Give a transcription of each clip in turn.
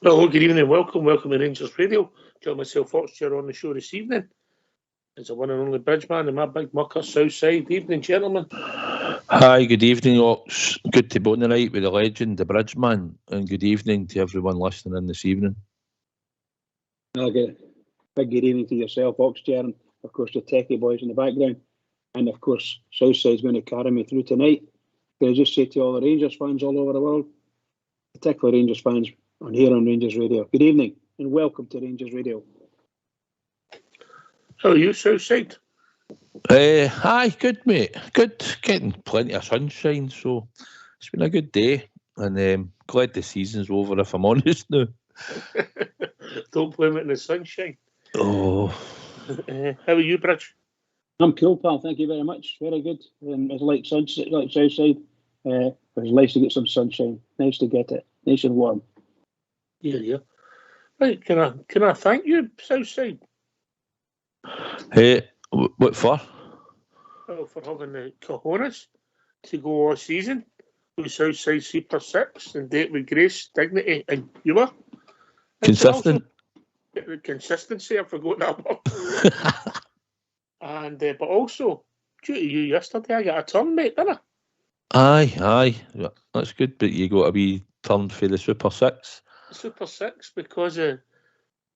Hello, good evening, welcome to Rangers Radio. Join myself, Foxchair, on the show this evening. It's a one and only Bridgeman and my big mucker, Southside. Evening, gentlemen. Hi, good evening, Ox. Good to be on the night with the legend, the Bridgeman, and good evening to everyone listening in this evening. Big good evening to yourself, Foxchair, and of course the techie boys in the background. And of course, Southside's going to carry me through tonight. Can I just say to all the Rangers fans all over the world, particularly Rangers fans on here on Rangers Radio, good evening and welcome to Rangers Radio. How are you, Southside? Hi, good mate. Good, getting plenty of sunshine, so it's been a good day, and glad the season's over, if I'm honest now. Don't blame it in the sunshine. Oh. How are you, Bridge? I'm cool, pal. Thank you very much. Very good. It's like sunset, like Southside. It's nice to get some sunshine. Nice to get it. Nice and warm. Yeah. Right, can I thank you, Southside? Hey, what for? Well, for having the cojones to go all season with Southside Super 6 and date with grace, dignity and humour. Consistent. The consistency, I forgot that word. And but also, due to you yesterday, I got a turn, mate, didn't I? Aye, that's good, but you got a wee turn for the Super 6. Super 6, because of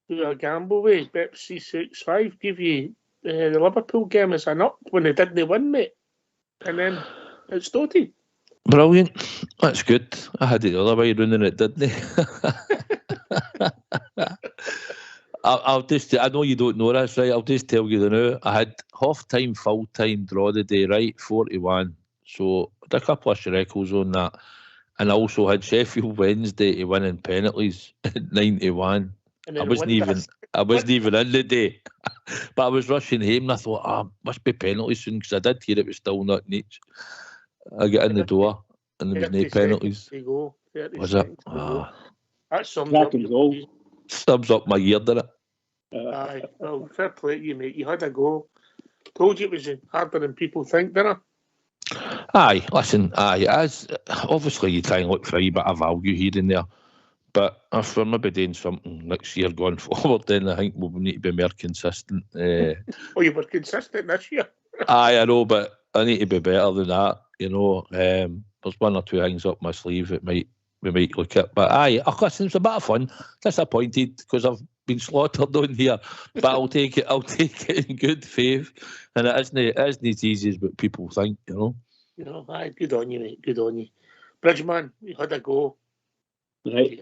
a gamble with Pepsi 65 give you the Liverpool game as an up when they didn't win, mate. And then it started. Brilliant. That's good. I had it the other way around and it didn't. I know you don't know this, right? I'll just tell you now. I had half-time, full-time draw the day, right? 41. So I did a couple of shekels on that. And I also had Sheffield Wednesday to win in penalties at 91. I wasn't even in the day. But I was rushing home and I thought, must be penalties soon, because I did hear it was still not in each. I got in the door and there was no penalties. Was it? That sums up goal. Sums up my year, doesn't it? Aye, well, fair play to you, mate. You had a go. Told you it was harder than people think, didn't I? Aye, listen, as obviously you try and look for a wee bit of value here and there, but if we're maybe doing something next year going forward, then I think we'll need to be more consistent. You were consistent this year. Aye, I know, but I need to be better than that, you know. There's one or two things up my sleeve that we might look at, but aye, listen, it's a bit of fun. Disappointed because I've been slaughtered on here, but I'll take it in good faith, and it isn't as easy as what people think, you know. You know, aye, good on you, mate. Good on you, Bridgeman. You had a go. Right.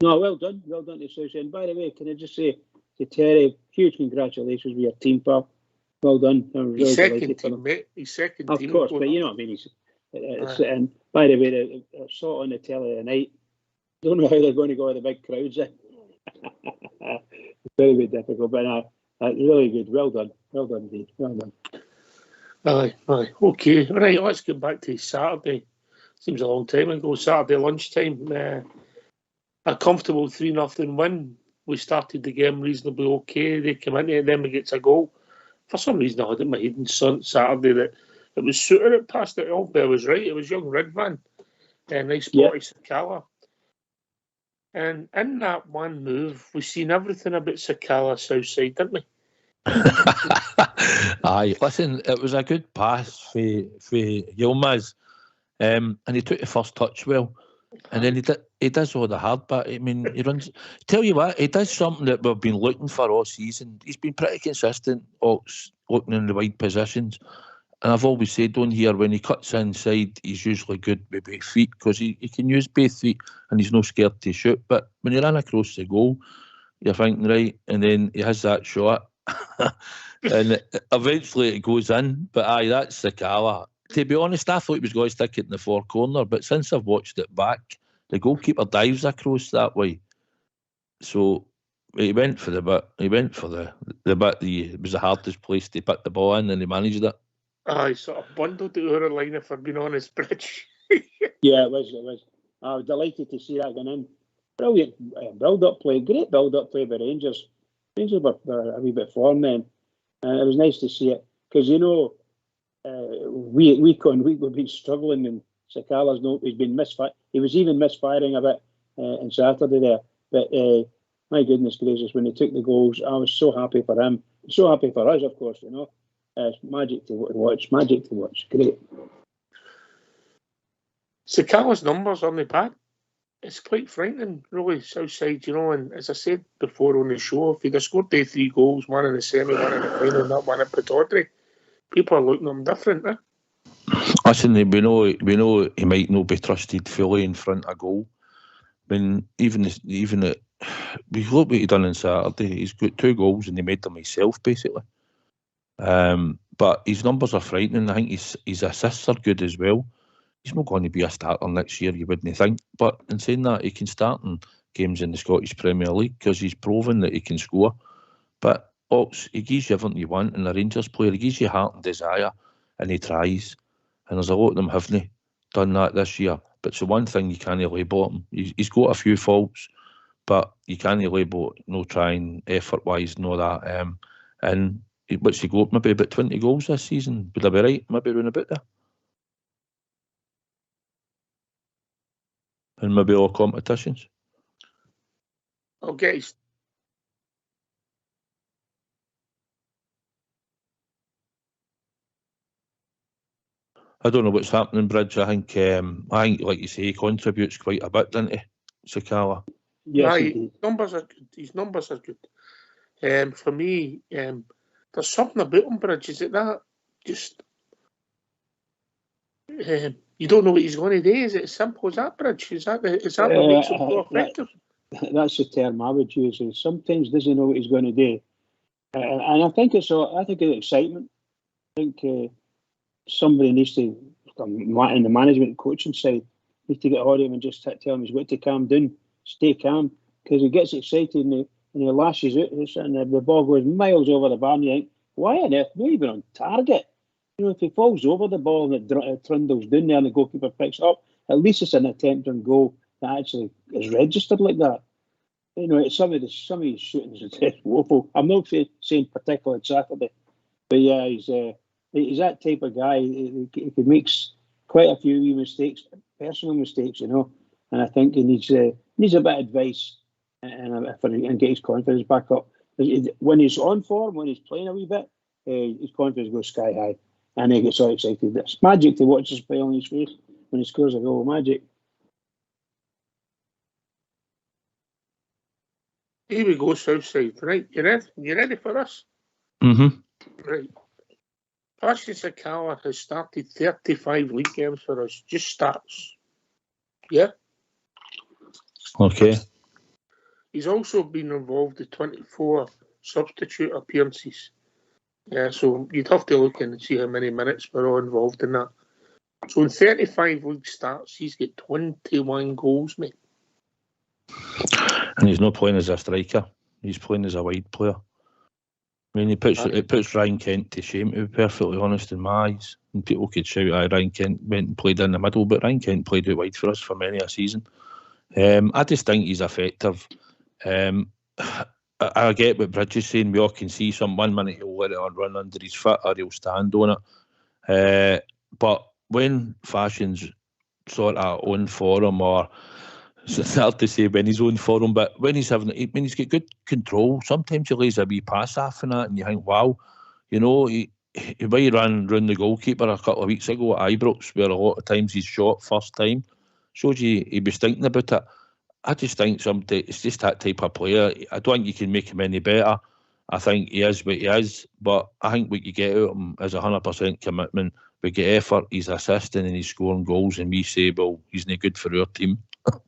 No, well done to Southside. And by the way, can I just say to Terry, huge congratulations with your team, pal. Well done. He's second team, mate. He's second team. Of course, but you know what I mean. And by the way, I saw it on the telly tonight. Don't know how they're going to go with the big crowds. Very difficult, but really good. Well done indeed. Well done. Aye. Okay, right. Let's get back to Saturday. Seems a long time ago. Saturday lunchtime. A comfortable 3-0 win. We started the game reasonably okay. They come in and then we get a goal. For some reason, I had it in my head on Saturday that it was Suter that passed it off, but I was right. It was young Ridvan. Nice body, Sakala. And in that one move, we've seen everything about Sakala Southside, didn't we? Aye, listen, it was a good pass for Yilmaz, and he took the first touch well, and then he does all the hard bit. I mean, he runs. Tell you what, he does something that we've been looking for all season. He's been pretty consistent, looking in the wide positions, and I've always said on here, when he cuts inside, he's usually good with both feet, because he can use both feet and he's not scared to shoot. But when he ran across the goal, you're thinking, right, and then he has that shot. And eventually it goes in, but aye, that's Sakala. To be honest, I thought he was going to stick it in the far corner, but since I've watched it back, the goalkeeper dives across that way. So he went for the bit. He went for the bit. It was the hardest place to put the ball in, and he managed it. Aye, sort of bundled it over the line, if I've been honest, Bridge. Yeah, it was. I was delighted to see that going in. Brilliant build-up play. Great build-up play by Rangers. Rangers were a wee bit form then. And it was nice to see it. Because, you know, week on week we've been struggling, and Sakala's he's been misfiring. He was even misfiring a bit on Saturday there. But my goodness gracious, when he took the goals, I was so happy for him. So happy for us, of course, you know. It's magic to watch, Great. Sakala's numbers aren't bad. It's quite frightening, really, Southside, you know. And as I said before on the show, if he'd have scored 3 goals, one in the semi, one in the final, and that one at Pittodrie, people are looking at him different, eh? Listen, we know he might not be trusted fully in front of goal. I mean, even we look what he done on Saturday. He's got 2 goals and he made them himself, basically. But his numbers are frightening. I think his assists are good as well. He's not going to be a starter next year, you wouldn't think. But in saying that, he can start in games in the Scottish Premier League because he's proven that he can score. But he gives you everything you want in a Rangers player. He gives you heart and desire, and he tries. And there's a lot of them haven't done that this year. But it's the one thing you can't label him. He's got a few faults, but you can't label no trying effort-wise and all that. And what's he got? Maybe about 20 goals this season. Would I be right? Maybe around about there. And maybe all competitions. Okay. I don't know what's happening, Bridge. I think, like you say, he contributes quite a bit, doesn't he, Sakala? Yes, his numbers are good. His numbers are good. For me, there's something about him, Bridge. Is it that just you don't know what he's going to do? Is it as simple as that, Bridge? Is that what makes him so effective? That's the term I would use. Is sometimes doesn't know what he's going to do, and I think it's excitement. I think somebody needs to, in the management coaching side, needs to get hold of him and just tell him he's got to calm down, stay calm, because he gets excited and he lashes out and the ball goes miles over the bar and you think, why on earth? Not even on target. You know, if he falls over the ball and it trundles down there and the goalkeeper picks it up, at least it's an attempt on goal that actually is registered like that. You know, some of his shooting is just woeful. I'm not saying particularly Saturday, but yeah, he's that type of guy. He makes quite a few mistakes, personal mistakes, you know. And I think he needs a bit of advice and get his confidence back up. When he's on form, when he's playing a wee bit, his confidence goes sky high, and he gets so excited. It's magic to watch the smile on his face when he scores a goal. Magic. Here we go, Southside. Right, you ready for us? Mm-hmm. Right. Pasha Sakala has started 35 league games for us. Just starts. Yeah? Okay. He's also been involved in 24 substitute appearances. Yeah, so you'd have to look in and see how many minutes we're all involved in that. So in 35 league starts, he's got 21 goals, mate. And he's not playing as a striker. He's playing as a wide player. I mean, it puts Ryan Kent to shame, to be perfectly honest, in my eyes. And people could shout, Ryan Kent went and played in the middle, but Ryan Kent played out wide for us for many a season. I just think he's effective. I get what Bridge is saying. We all can see some 1 minute he'll let it run under his foot or he'll stand on it. But when Fashion's sort of on form, or it's hard to say when he's on form, but when he's got good control, sometimes he lays a wee pass off and that, and you think, wow, you know, he might ran round the goalkeeper a couple of weeks ago at Ibrox, where a lot of times he's shot first time. Shows you he was thinking about it. I just think it's just that type of player. I don't think you can make him any better. I think he is what he is, but I think what you get out of him is 100% commitment. We get effort, he's assisting and he's scoring goals, and we say, well, he's no good for our team,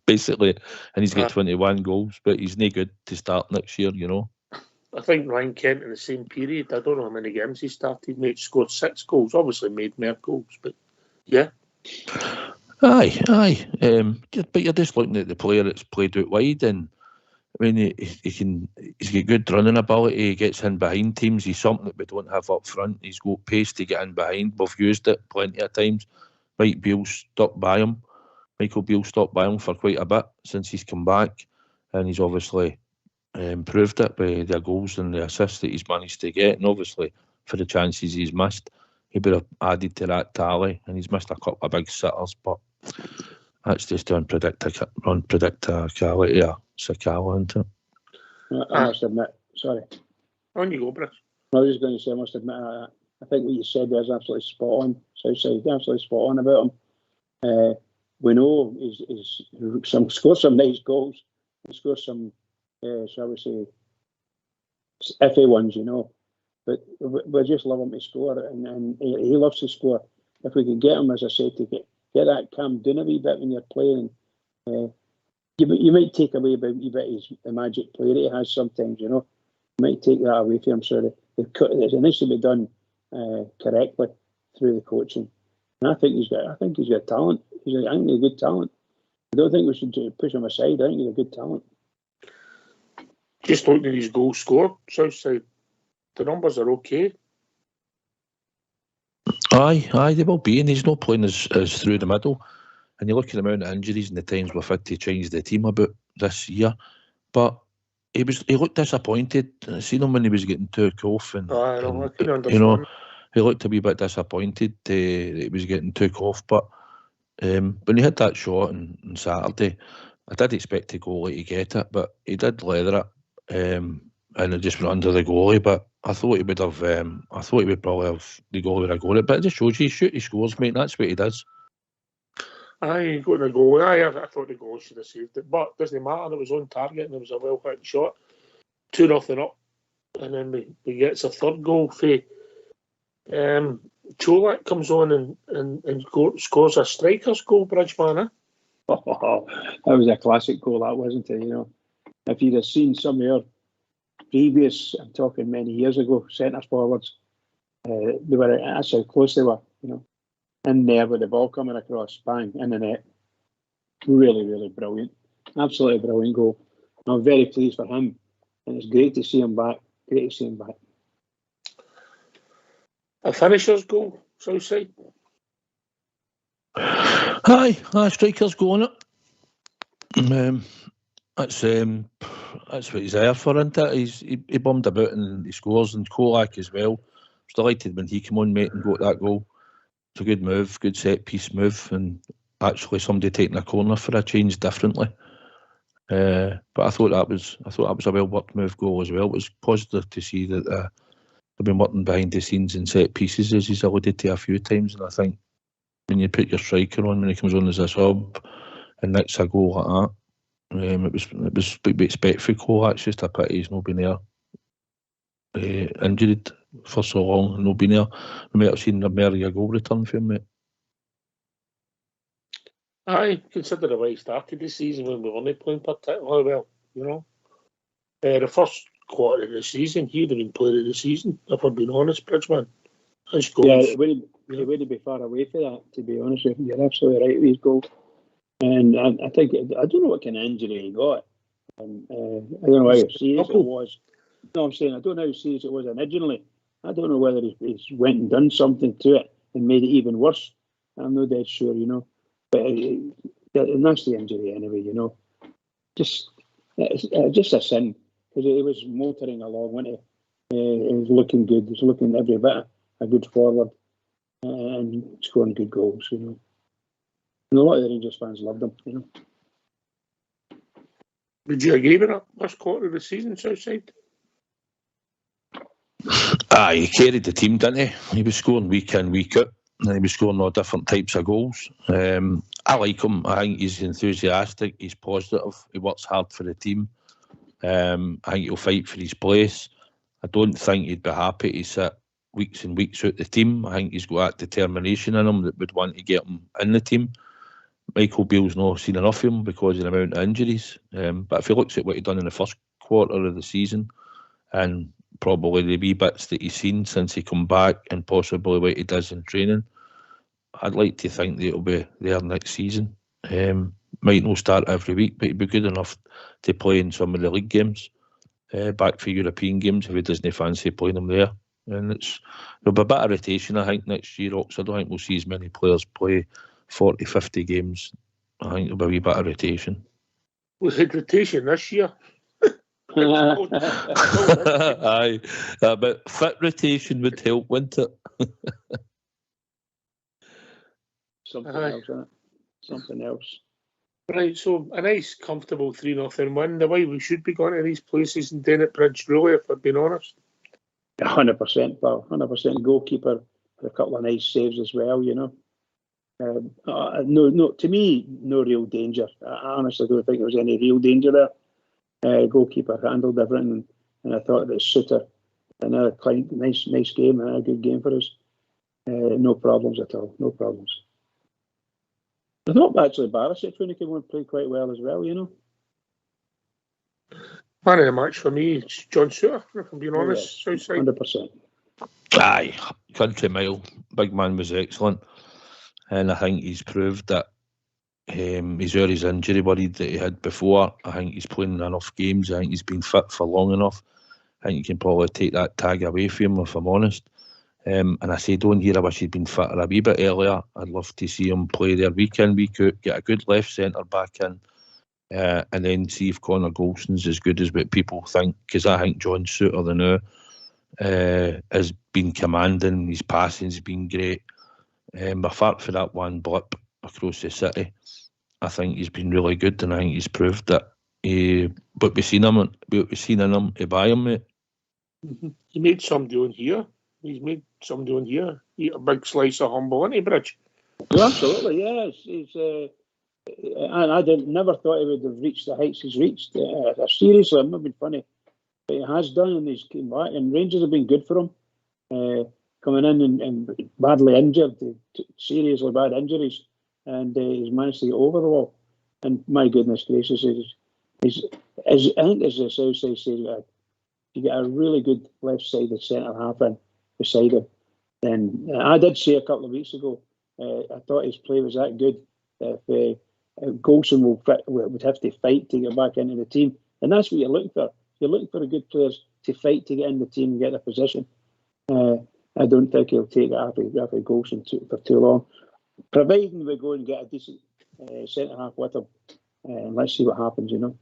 basically. And he's got 21 goals, but he's no good to start next year, you know. I think Ryan Kent in the same period, I don't know how many games he started, mate, scored 6 goals, obviously made more goals, but yeah. Aye. But you're just looking at the player that's played out wide, and I mean, he's got good running ability, he gets in behind teams, he's something that we don't have up front, he's got pace to get in behind, we've used it plenty of times. Michael Beale stuck by him for quite a bit since he's come back, and he's obviously improved it by the goals and the assists that he's managed to get, and obviously for the chances he's missed, he would have added to that tally, and he's missed a couple of big sitters, but That's just unpredictability or Sakala, isn't it? I must admit, sorry. On you go, Bruce. I was going to say, I must admit, I think what you said there is absolutely spot on. Southside, absolutely spot on about him. We know he's scored some nice goals. He scores some, shall we say, iffy ones, you know. But we just love him to score, and he loves to score. If we could get him, as I said, to get that calmed down a wee bit when you're playing, you might take away a wee bit of the magic play that he has sometimes, you know. You might take that away from him. So it needs to be done correctly through the coaching. And I think he's got talent. I think he's a good talent. I don't think we should push him aside. I think he's a good talent. Just looking at his goals scored, Southside, the numbers are okay. Aye, they will be, and he's not playing as through the middle. And you look at the amount of injuries and the times we've had to change the team about this year. But he looked disappointed. I seen him when he was getting took off, and I can understand. You know, he looked a wee bit disappointed that he was getting took off. But when he had that shot on Saturday, I did expect the goalie to get it, but he did leather it, and it just went under the goalie. But I thought he would have. I thought he would probably have the goalie would have got it. But it just shows you, he scores, mate. That's what he does. Aye, got the goal. Aye, I thought the goal should have saved it, but it doesn't matter. It was on target and it was a well hit shot. 2-0 up, and then we gets a third goal. Cholak comes on and scores a striker's goal, Bridgeman. Eh? Oh, that was a classic goal, that, wasn't it? You know, if you'd have seen some of your previous, I'm talking many years ago, centre forwards, that's how close they were. You know. In there with the ball coming across, bang, in the net. Really, really brilliant. Absolutely brilliant goal. I'm very pleased for him. And it's great to see him back. A finisher's goal, Southside? Aye, striker's goal on it. That's what he's there for, isn't it? He bummed about and he scores, and Cholak as well. I was delighted when he came on, mate, and got that goal. It's a good move, good set piece move, and actually somebody taking a corner for a change differently. But I thought that was a well worked move goal as well. It was positive to see that they've been working behind the scenes in set pieces, as he's alluded to a few times. And I think when you put your striker on when he comes on as a sub and nicks a goal like that, it was what we expect for Cole. It's just a pity he's not been there. Injured for so long and not been there. We might have seen a merrier goal return for him, mate. Aye, consider the way he started the season when we weren't playing particularly well, you know. The first quarter of the season, he'd have been player of the season, if I'm being honest, Bridgeman. His goals. Yeah, it wouldn't be far away for that, to be honest with you. You're absolutely right with his goals. And I think, I don't know what kind of injury he got. I don't know how serious it was. No, I'm saying I don't know how serious it was originally. I don't know whether he's went and done something to it and made it even worse. I'm not dead sure, you know. But that's the injury anyway, you know. Just a sin, because he was motoring along, wasn't he? He was looking good. He was looking every bit a good forward and scoring good goals, you know. And a lot of the Rangers fans loved him, you know. Would you agree with that last quarter of the season, Southside? Aye, he carried the team, didn't he? He was scoring week in, week out, and he was scoring all different types of goals. I like him. I think he's enthusiastic, he's positive, he works hard for the team. I think he'll fight for his place. I don't think he'd be happy to sit weeks and weeks out the team. I think he's got that determination in him that would want to get him in the team. Michael Beale's not seen enough of him because of the amount of injuries. But if he looks at what he'd done in the first quarter of the season and probably the wee bits that he's seen since he come back and possibly what he does in training, I'd like to think that he'll be there next season. Might not start every week, but he'd be good enough to play in some of the league games, back for European games if he doesn't fancy playing them there. And there'll be a bit of rotation, I think, next year, Ox. I don't think we'll see as many players play 40, 50 games. I think there'll be a wee bit of rotation. We had rotation this year. Aye, but fit rotation would help, wouldn't it? Something else, isn't it? Something else. Right, so a nice, comfortable 3-0 win. The way we should be going to these places and doing it Bridge, really, if I'm being honest. 100%, pal. 100%. Goalkeeper for a couple of nice saves as well, you know. No. To me, no real danger. I honestly don't think there was any real danger there. Goalkeeper handled everything, and I thought that Suter, another nice game, a good game for us. No problems at all. No problems. I thought actually Barisic when he came on played quite well as well, you know. Man of the match for me, it's John Suter, if I'm being honest. Yes, Southside. 100%. Aye, country mile. Big man was excellent. And I think he's proved that he's out his injury worried that he had before. I think he's playing enough games. I think he's been fit for long enough. I think you can probably take that tag away from him, if I'm honest. And I say, don't hear I wish he'd been fitter a wee bit earlier. I'd love to see him play there week in, week out, get a good left centre back in, and then see if Connor Golson's as good as what people think. Because I think John Suter, the now, has been commanding. His passing's been great. But apart from that one blip across the city, I think he's been really good, and I think he's proved that what we've seen in him, to buy him, mate. Mm-hmm. He made somebody on here. He's made somebody on here eat a big slice of humble, isn't he, Bridge? Well, absolutely, yes. And I never thought he would have reached the heights he's reached. Seriously, I'm not being funny. But he has done, and he's came back, and Rangers have been good for him. Coming in and badly injured, seriously bad injuries, and he's managed to get over the wall. And my goodness gracious, I think as the Southside says, you get a really good left-sided centre half in beside him. Then I did say a couple of weeks ago, I thought his play was that good. If Golson would have to fight to get back into the team, and that's what you're looking for. You're looking for a good players to fight to get in the team and get a position. I don't think he'll take Rafi Golson for too long, providing we go and get a decent centre half with him. Let's see what happens, you know.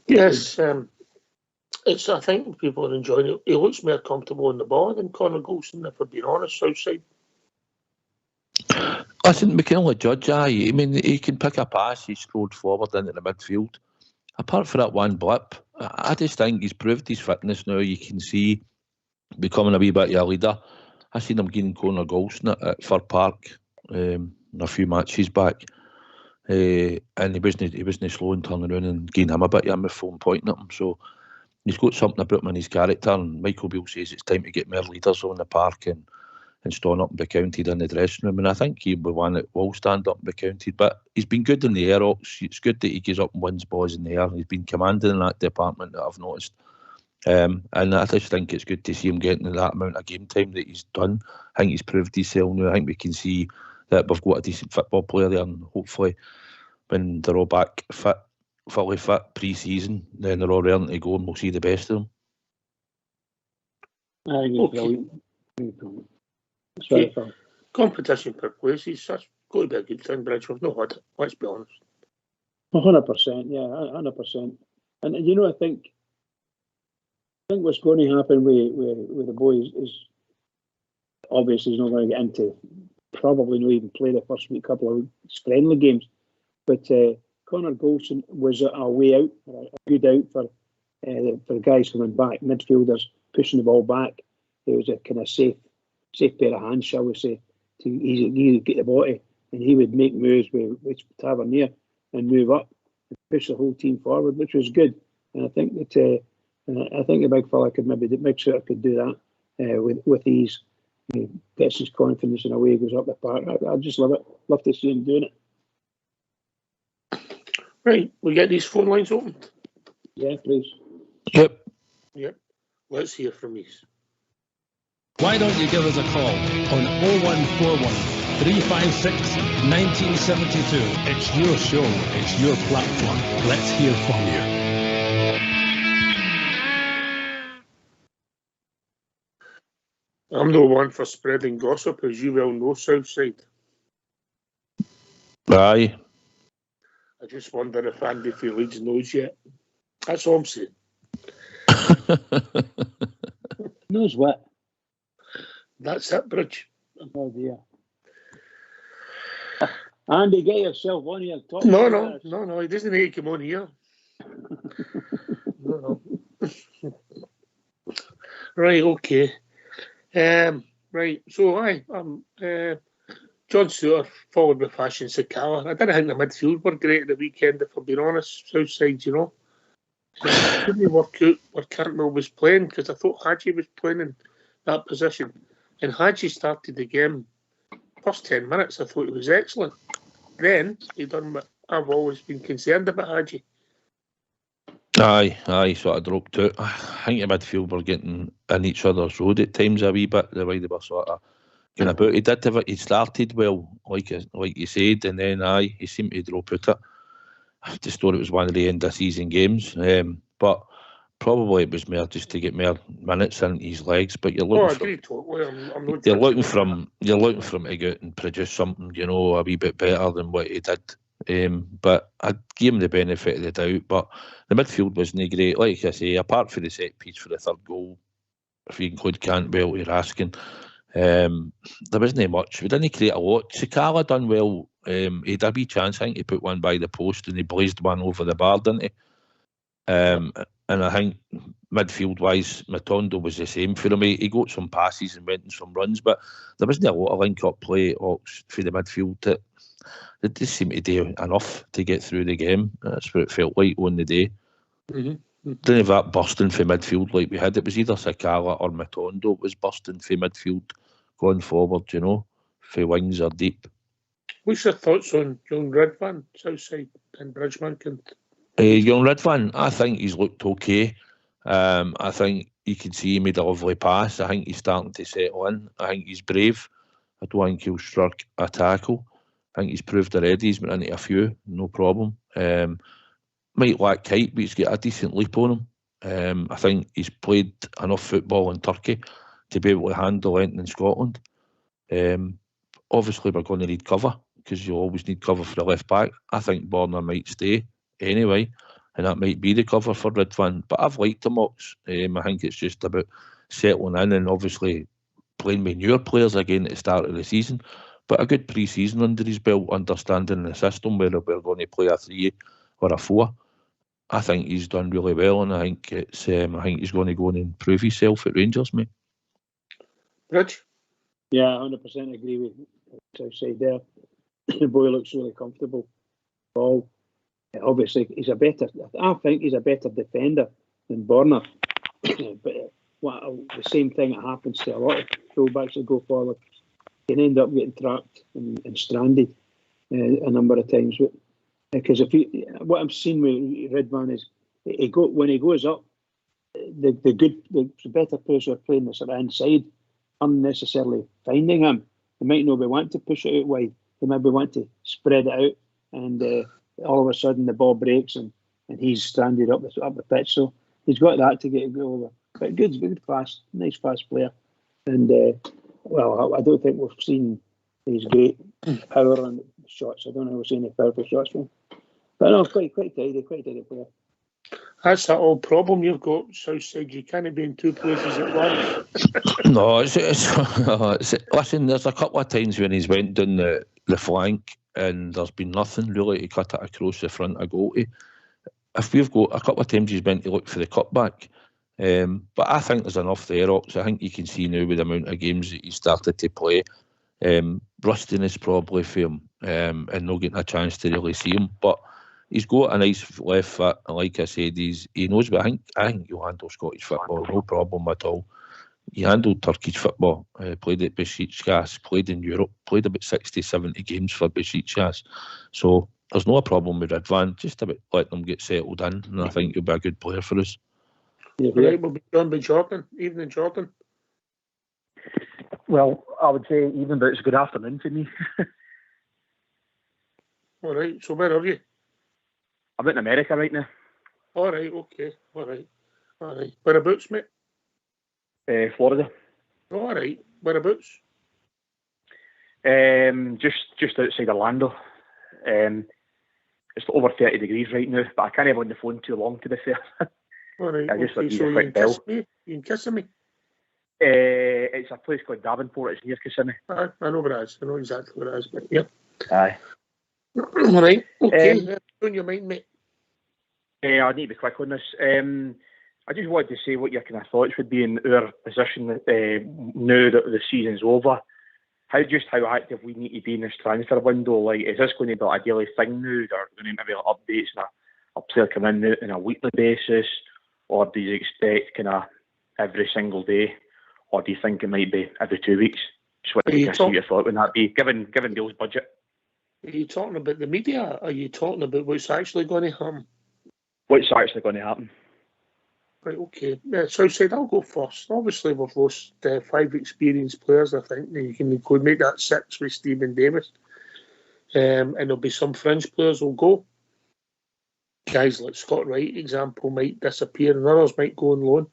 Yes, I think people are enjoying it. He looks more comfortable on the ball than Connor Golson, if I'm being honest, Southside. Listen, we can only judge. I mean, he can pick a pass. He strode forward into the midfield. Apart from that one blip, I just think he's proved his fitness now. You can see becoming a wee bit of a leader. I seen him getting Connor Golson at Fir Park a few matches back, and he wasn't slow in turning around and getting him a bit of a phone pointing at him. So he's got something about him in his character. And Michael Beale says it's time to get more leaders on the park and stand up and be counted in the dressing room. And I think he'll be one that will stand up and be counted. But he's been good in the air. It's good that he goes up and wins balls in the air. He's been commanding in that department that I've noticed. And I just think it's good to see him getting that amount of game time that he's done. I think he's proved himself now. I think we can see that we've got a decent football player there, and hopefully when they're all back fully fit pre-season, then they're all ready to go and we'll see the best of them. I think it's brilliant. Okay. Competition for places, that's got to be a good thing, Bridge. We've not had it, let's be honest. 100%, yeah, 100%. And you know, I think what's going to happen with the boys is obviously he's not going to get into, probably not even play the first couple of friendly games. But Connor Golson was a way out, a good out for the guys coming back, midfielders pushing the ball back. It was a kind of safe pair of hands, shall we say, to easily get the body, and he would make moves with Tavernier and move up and push the whole team forward, which was good. And I think that I think the big fella could maybe make sure could do that with ease. He gets his confidence in a way, he goes up the park. I just love it. Love to see him doing it. Right, we get these phone lines open. Yeah, please. Yep. Let's hear from these. Why don't you give us a call on 0141 356 1972? It's your show, it's your platform. Let's hear from you. I'm no one for spreading gossip, as you well know, Southside. Aye. I just wonder if Andy for Leeds knows yet. That's all I'm saying. Knows what? That's it, Bridge. Oh dear. Andy, get yourself on here. Talk No, he doesn't need to come on here. No. Right, okay. Right, so John Stewart followed with Fashion Sakala. I didn't think the midfield were great at the weekend, if I'm being honest. Southside, you know. Couldn't work out where Cantwell was playing, because I thought Hadji was playing in that position. And Hadji started the game, first 10 minutes, I thought he was excellent. Then he done what I've always been concerned about Hadji. Aye, sort of dropped out. I think the midfield were getting in each other's road at times a wee bit, the way they were sort of going about. He started well, like you said, and then he seemed to drop out it. I just thought it was one of the end of season games, but probably it was more just to get more minutes into his legs. But you're looking you're looking from to go out and produce something, you know, a wee bit better than what he did. But I'd give him the benefit of the doubt. But the midfield wasn't great, like I say. Apart from the set piece for the third goal, if you include Cantwell, you're asking. There wasn't much. We didn't create a lot. Sakala done well. He had a wee chance. I think he put one by the post and he blazed one over the bar, didn't he? And I think midfield-wise, Matondo was the same for him. He got some passes and went in some runs, but there wasn't a lot of link-up play for the midfield. It just seemed to do enough to get through the game. That's what it felt like on the day. Didn't have that bursting for midfield like we had. It was either Sakala or Matondo was bursting for midfield going forward, you know, for wings or deep. What's your thoughts on young Redvan, Southside and Bridgeman? Young Redvan, I think he's looked okay. I think you can see he made a lovely pass. I think he's starting to settle in. I think he's brave. I don't think he'll struck a tackle. I think he's proved already. He's been into a few, no problem. Might lack height, but he's got a decent leap on him. I think he's played enough football in Turkey to be able to handle anything in Scotland. Obviously, we're going to need cover, because you always need cover for the left back. I think Borna might stay anyway, and that might be the cover for Ridvan. But I've liked him, Ox. I think it's just about settling in and obviously playing with newer players again at the start of the season. But a good pre-season under his belt, understanding the system, whether we're going to play a 3 or a 4. I think he's done really well, and I think he's going to go and improve himself at Rangers, mate. Rich? Yeah, 100% agree with what I said there. The boy looks really comfortable. Ball. Obviously, I think he's a better defender than Borna. But the same thing that happens to a lot of fullbacks that go forward. You can end up getting trapped and stranded a number of times. Because what I'm seeing with Redvan is when he goes up, the better players who are playing the sort of inside aren't necessarily finding him. They might not be wanting to push it out wide. They maybe want to spread it out, and all of a sudden the ball breaks and he's stranded up the pitch. So he's got that to get a goal over. But good, fast, nice fast player. And I don't think we've seen his great power on shots. I don't know if we've seen any powerful shots from him. But no, quite tidy player. That's that old problem you've got, Southside. You can't be in two places at once. No, listen, there's a couple of times when he's went down the flank and there's been nothing really to cut it across the front of goal to. If we've got a couple of times he's went to look for the cutback. But I think there's enough there, Ox. I think you can see now with the amount of games that he started to play, rustiness probably for him, and not getting a chance to really see him. But he's got a nice left foot, and like I said, he knows. But I think he'll handle Scottish football, no problem at all. He handled Turkish football, played at Besiktas, played in Europe, played about 60, 70 games for Besiktas. So there's no problem with Ridvan, just about letting him get settled in, and I think he'll be a good player for us. Yeah. Right, we'll be done by Jordan. Evening, Jordan. Well, I would say evening, but it's a good afternoon to me. All right, so where are you? I'm in America right now. All right, okay. All right. Whereabouts, mate? Florida. All right. Whereabouts? Just outside Orlando. It's over 30 degrees right now, but I can't have on the phone too long, to be fair. All right. I just okay, so you can kiss me? It's a place called Davenport. It's near Kissimmee. I know where it is. I know exactly where it is. But yep. Aye. All right, okay. On your mind, mate. I need to be quick on this. I just wanted to say what your kind of thoughts would be in our position now that the season's over. How active we need to be in this transfer window? Like, is this going to be a daily thing now? Are we going to maybe updates and a player come in on a weekly basis, or do you expect kind of every single day, or do you think it might be every 2 weeks? Just wanted to see your thought on that be, given Bill's budget. Are you talking about the media? Or are you talking about what's actually going to happen? What's actually going to happen? Right, okay. Southside, I'll go first. Obviously, we've lost 5 experienced players, I think. You can make that 6 with Stephen Davis. And there'll be some fringe players will go. Guys like Scott Wright, example, might disappear and others might go on loan.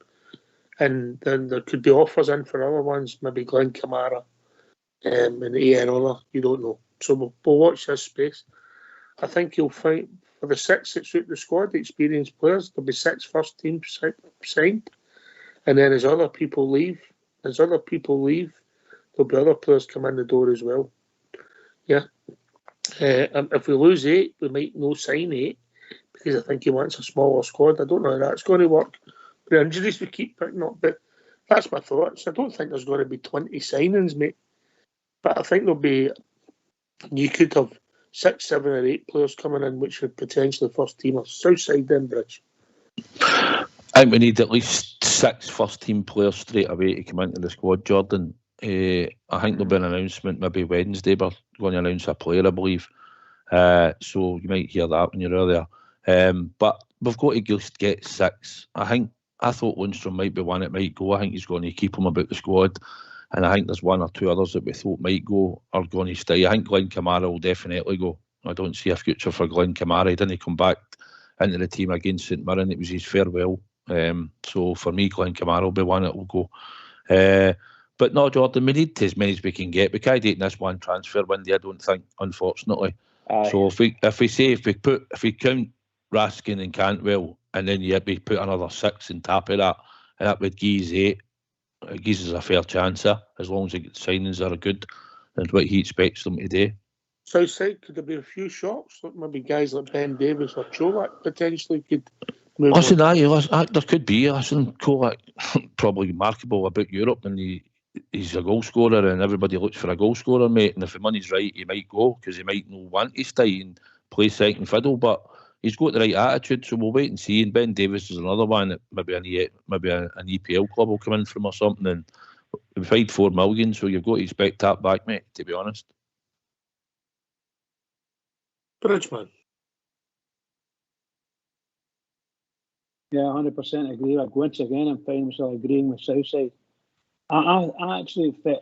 And then there could be offers in for other ones, maybe Glenn Kamara and another, you don't know. So we'll watch this space. I think you'll find for the 6 that suit the squad, the experienced players, there'll be 6 first teams signed. And then as other people leave, there'll be other players come in the door as well. Yeah. If we lose 8, we might no sign 8 because I think he wants a smaller squad. I don't know how that's going to work. The injuries we keep picking up, but that's my thoughts. I don't think there's going to be 20 signings, mate. But I think there'll be. You could have 6, 7 or 8 players coming in, which are potentially first teamers. Southside then, Bridge. I think we need at least 6 first team players straight away to come into the squad, Jordan. I think there'll be an announcement maybe Wednesday. We're going to announce a player, I believe. So you might hear that when you're there. But we've got to just get 6. I thought Lundstrom might be one that might go. I think he's going to keep him about the squad. And I think there's 1 or 2 others that we thought might go are going to stay. I think Glenn Kamara will definitely go. I don't see a future for Glenn Kamara. He didn't come back into the team against St Mirren. It was his farewell. So for me, Glenn Kamara will be one that will go. But no, Jordan, we need as many as we can get. We can't do it in this one transfer window, I don't think, unfortunately. So if we count Raskin and Cantwell, and then we put another 6 on top of that, and that would give us 8. It gives us a fair chance as long as the signings are good and what he expects them to do. Southside, could there be a few shots? Like maybe guys like Ben Davis or Cholak potentially could move Listen, on? there could be. Listen, Cholak probably remarkable about Europe, and he's a goal scorer, and everybody looks for a goal scorer, mate. And if the money's right, he might go because he might not want to stay and play second fiddle, but he's got the right attitude, so we'll wait and see. And Ben Davis is another one that maybe an EPL club will come in from or something. And we paid $4 million, so you've got to expect that back, mate, to be honest. Bridgeman. Yeah, 100% agree. Like, once again, I'm finding myself agreeing with Southside. I actually fit.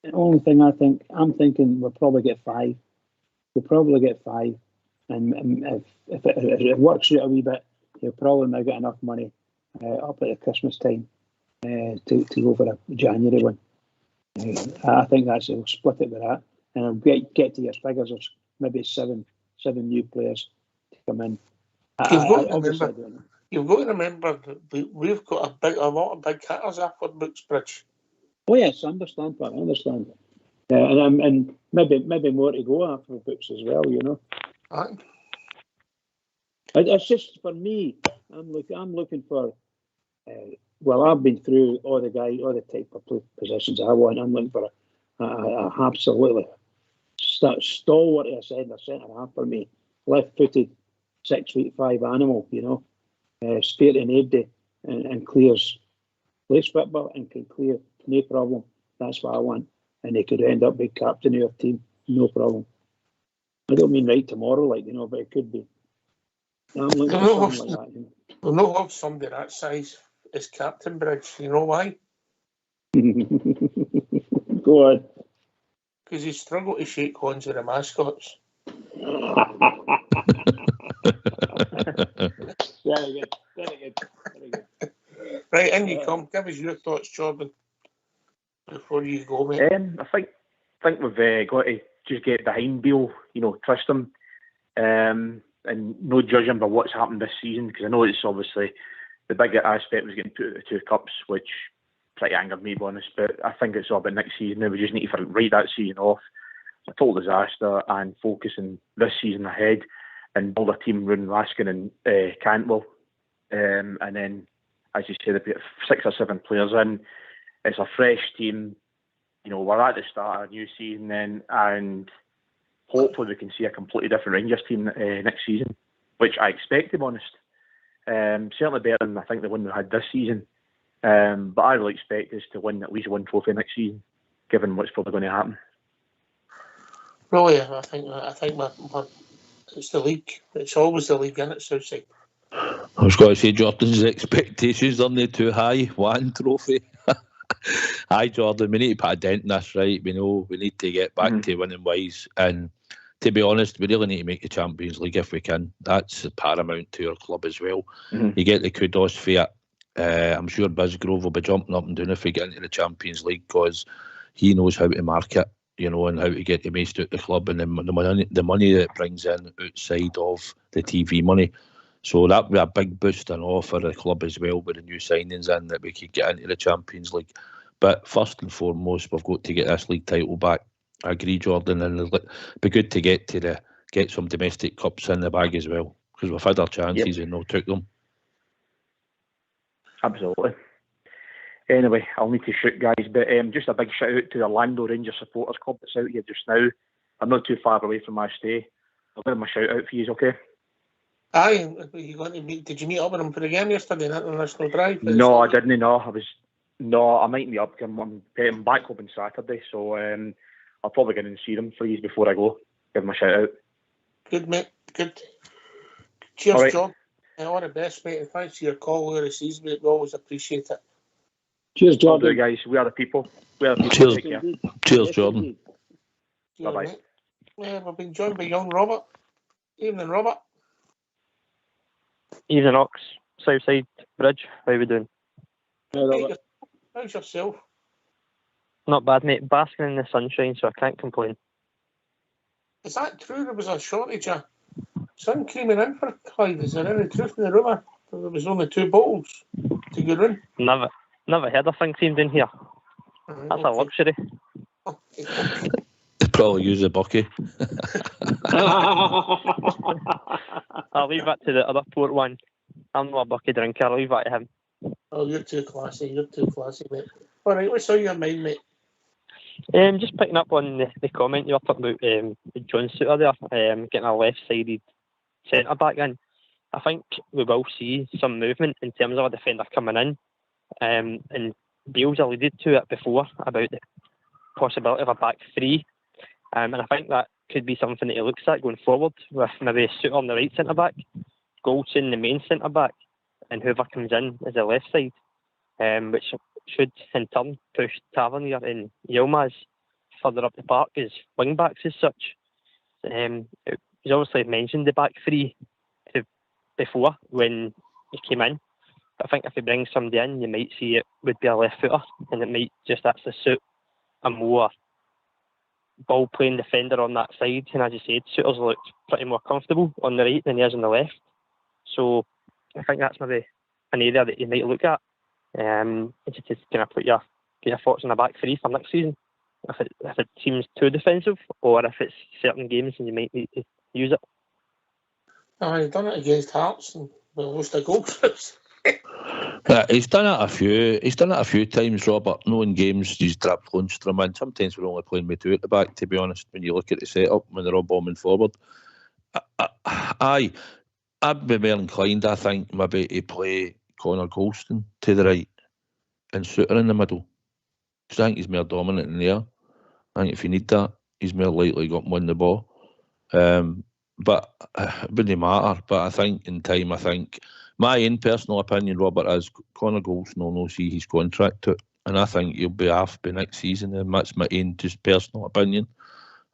The only thing I'm thinking we'll probably get 5. We'll probably get 5. And if it works out a wee bit, he'll probably not get enough money up at the Christmas time to go for a January one. I think he'll split it with that, and I'll get to your figures of maybe seven new players to come in. You've got to remember that we've got a lot of big hitters after Booksbridge. Oh yes, I understand that. I understand. And maybe more to go after Books as well. You know. Aye. It's just for me. I'm looking for. I've been through all the type of positions I want. I'm looking for a absolutely stalwart as I said, a centre half for me. Left-footed, 6'5" animal. You know, spare in every and clears plays football and can clear no problem. That's what I want. And they could end up being captain of your team, no problem. I don't mean right tomorrow, but it could be. I'm looking for something like that. You know? We'll not have somebody that size as captain, Bridge. You know why? Go on. Because he struggled to shake hands with the mascots. Very good. Right, in you come. Give us your thoughts, Jordan, before you go, mate. I think we've got to just get behind Beale, trust him, and no judge him by what's happened this season, because I know it's obviously the big aspect was getting put at the 2 cups, which pretty angered me, to be honest, but I think it's all about next season now. We just need to write that season off. a total disaster, and focusing this season ahead and build a team around Raskin and Cantwell. And then, as you said, about 6 or 7 players in. It's a fresh team. We're at the start of a new season then, and hopefully we can see a completely different Rangers team next season, which I expect, to be honest. Certainly better than I think the one we had this season. But I really expect us to win at least one trophy next season, given what's probably going to happen. Really, I think it's the league. It's always the league, isn't it, Southside? I was going to say, Jordan's expectations aren't they too high? One trophy. Aye, Jordan, we need to put a dent in this, right? We know we need to get back to winning ways. And to be honest, we really need to make the Champions League if we can. That's paramount to our club as well. You get the kudos for it. I'm sure Bisgrove will be jumping up and down if we get into the Champions League, because he knows how to market, and how to get the most out of the club and the money that it brings in outside of the TV money. So that would be a big boost and all for the club as well, with the new signings in, that we could get into the Champions League. But first and foremost, we've got to get this league title back. I agree, Jordan, and it'd be good to get some domestic cups in the bag as well, because we've had our chances and not took them. Absolutely. Anyway, I'll need to shoot, guys, but just a big shout out to the Orlando Rangers Supporters Club that's out here just now. I'm not too far away from my stay. I'll give them a shout out for you, okay? Aye, did you meet up with them for the game yesterday in International Drive? No, I didn't. No, I might meet up. I'm back home on Saturday, so I'll probably get in and see them for you before I go. Give them a shout out. Good, mate. Good. Cheers, right. John. All the best, mate. And thanks for your call overseas, mate. We always appreciate it. Cheers, Jordan. Guys. We are the people. Cheers. Take care. Cheers, Jordan. Bye-bye. We've been joined by young Robert. Evening, Robert. Evening, Ox. Southside Bridge. How are we doing? Hey, Robert. How's yourself? Not bad, mate. Basking in the sunshine, so I can't complain. Is that true? There was a shortage of sun creaming in for Clyde. Is there any truth in the rumour? There was only 2 bottles to go in. Never heard of sun cream down here. That's a luxury. They probably use a bucket. I'll leave that to the other port one. I'm not a bucket drinker. I'll leave that to him. Oh, you're too classy, mate. All right, what's on your mind, mate? Just picking up on the comment you were talking about John Suter there, getting a left-sided centre-back in. I think we will see some movement in terms of a defender coming in. And Bale's alluded to it before about the possibility of a back 3. And I think that could be something that he looks at going forward, with maybe Suter on the right centre-back, Goldson the main centre-back, and whoever comes in as the left side, which should in turn push Tavernier and Yilmaz further up the park as wing-backs as such. He's obviously mentioned the back 3 before when he came in. But I think if he brings somebody in, you might see it would be a left footer, and it might just actually suit a more ball playing defender on that side. And as you said, Suter's looked pretty more comfortable on the right than he is on the left. So I think that's maybe an area that you might look at. Just to kind of put your thoughts on the back 3 for next season. If it seems too defensive, or if it's certain games and you might need to use it. He's done it against Hearts and we lost a goal. He's done it a few. He's done it a few times, Robert. No, in games he's dropped Lundstrom in. Sometimes we're only playing with 2 at the back, to be honest. When you look at the setup, when they're all bombing forward, I'd be more inclined, I think, maybe to play Connor Golston to the right and Suter in the middle. Because I think he's more dominant in there. I think if you need that, he's more likely to win the ball. But it wouldn't matter. But I think in time, my own personal opinion, Robert, is Connor Golston will not see his contract out. And I think he'll be off by next season. And that's my own just personal opinion.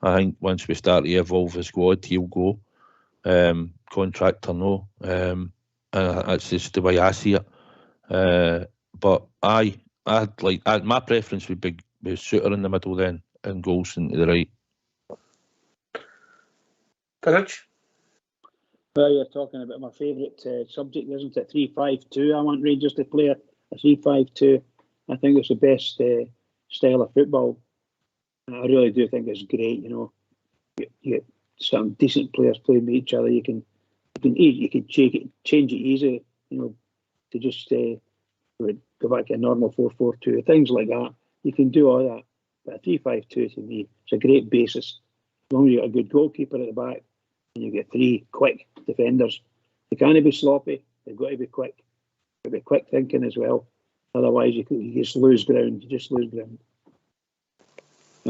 I think once we start to evolve the squad, he'll go. Contract or no. And that's just the way I see it. But my preference would be Suter in the middle then and Golston to the right. Courage. Well, you're talking about my favourite subject, isn't it? 3-5-2. I want Rangers to play a 3-5-2. I think it's the best style of football. I really do think it's great, you get some decent players playing with each other. You can change it easy, to just go back to a normal 4-4-2, things like that. You can do all that. But a 3-5-2 to me, it's a great basis. As long as you've got a good goalkeeper at the back and you get 3 quick defenders. They can't be sloppy. They've got to be quick. They've got to be quick thinking as well. Otherwise, you just lose ground. You just lose ground.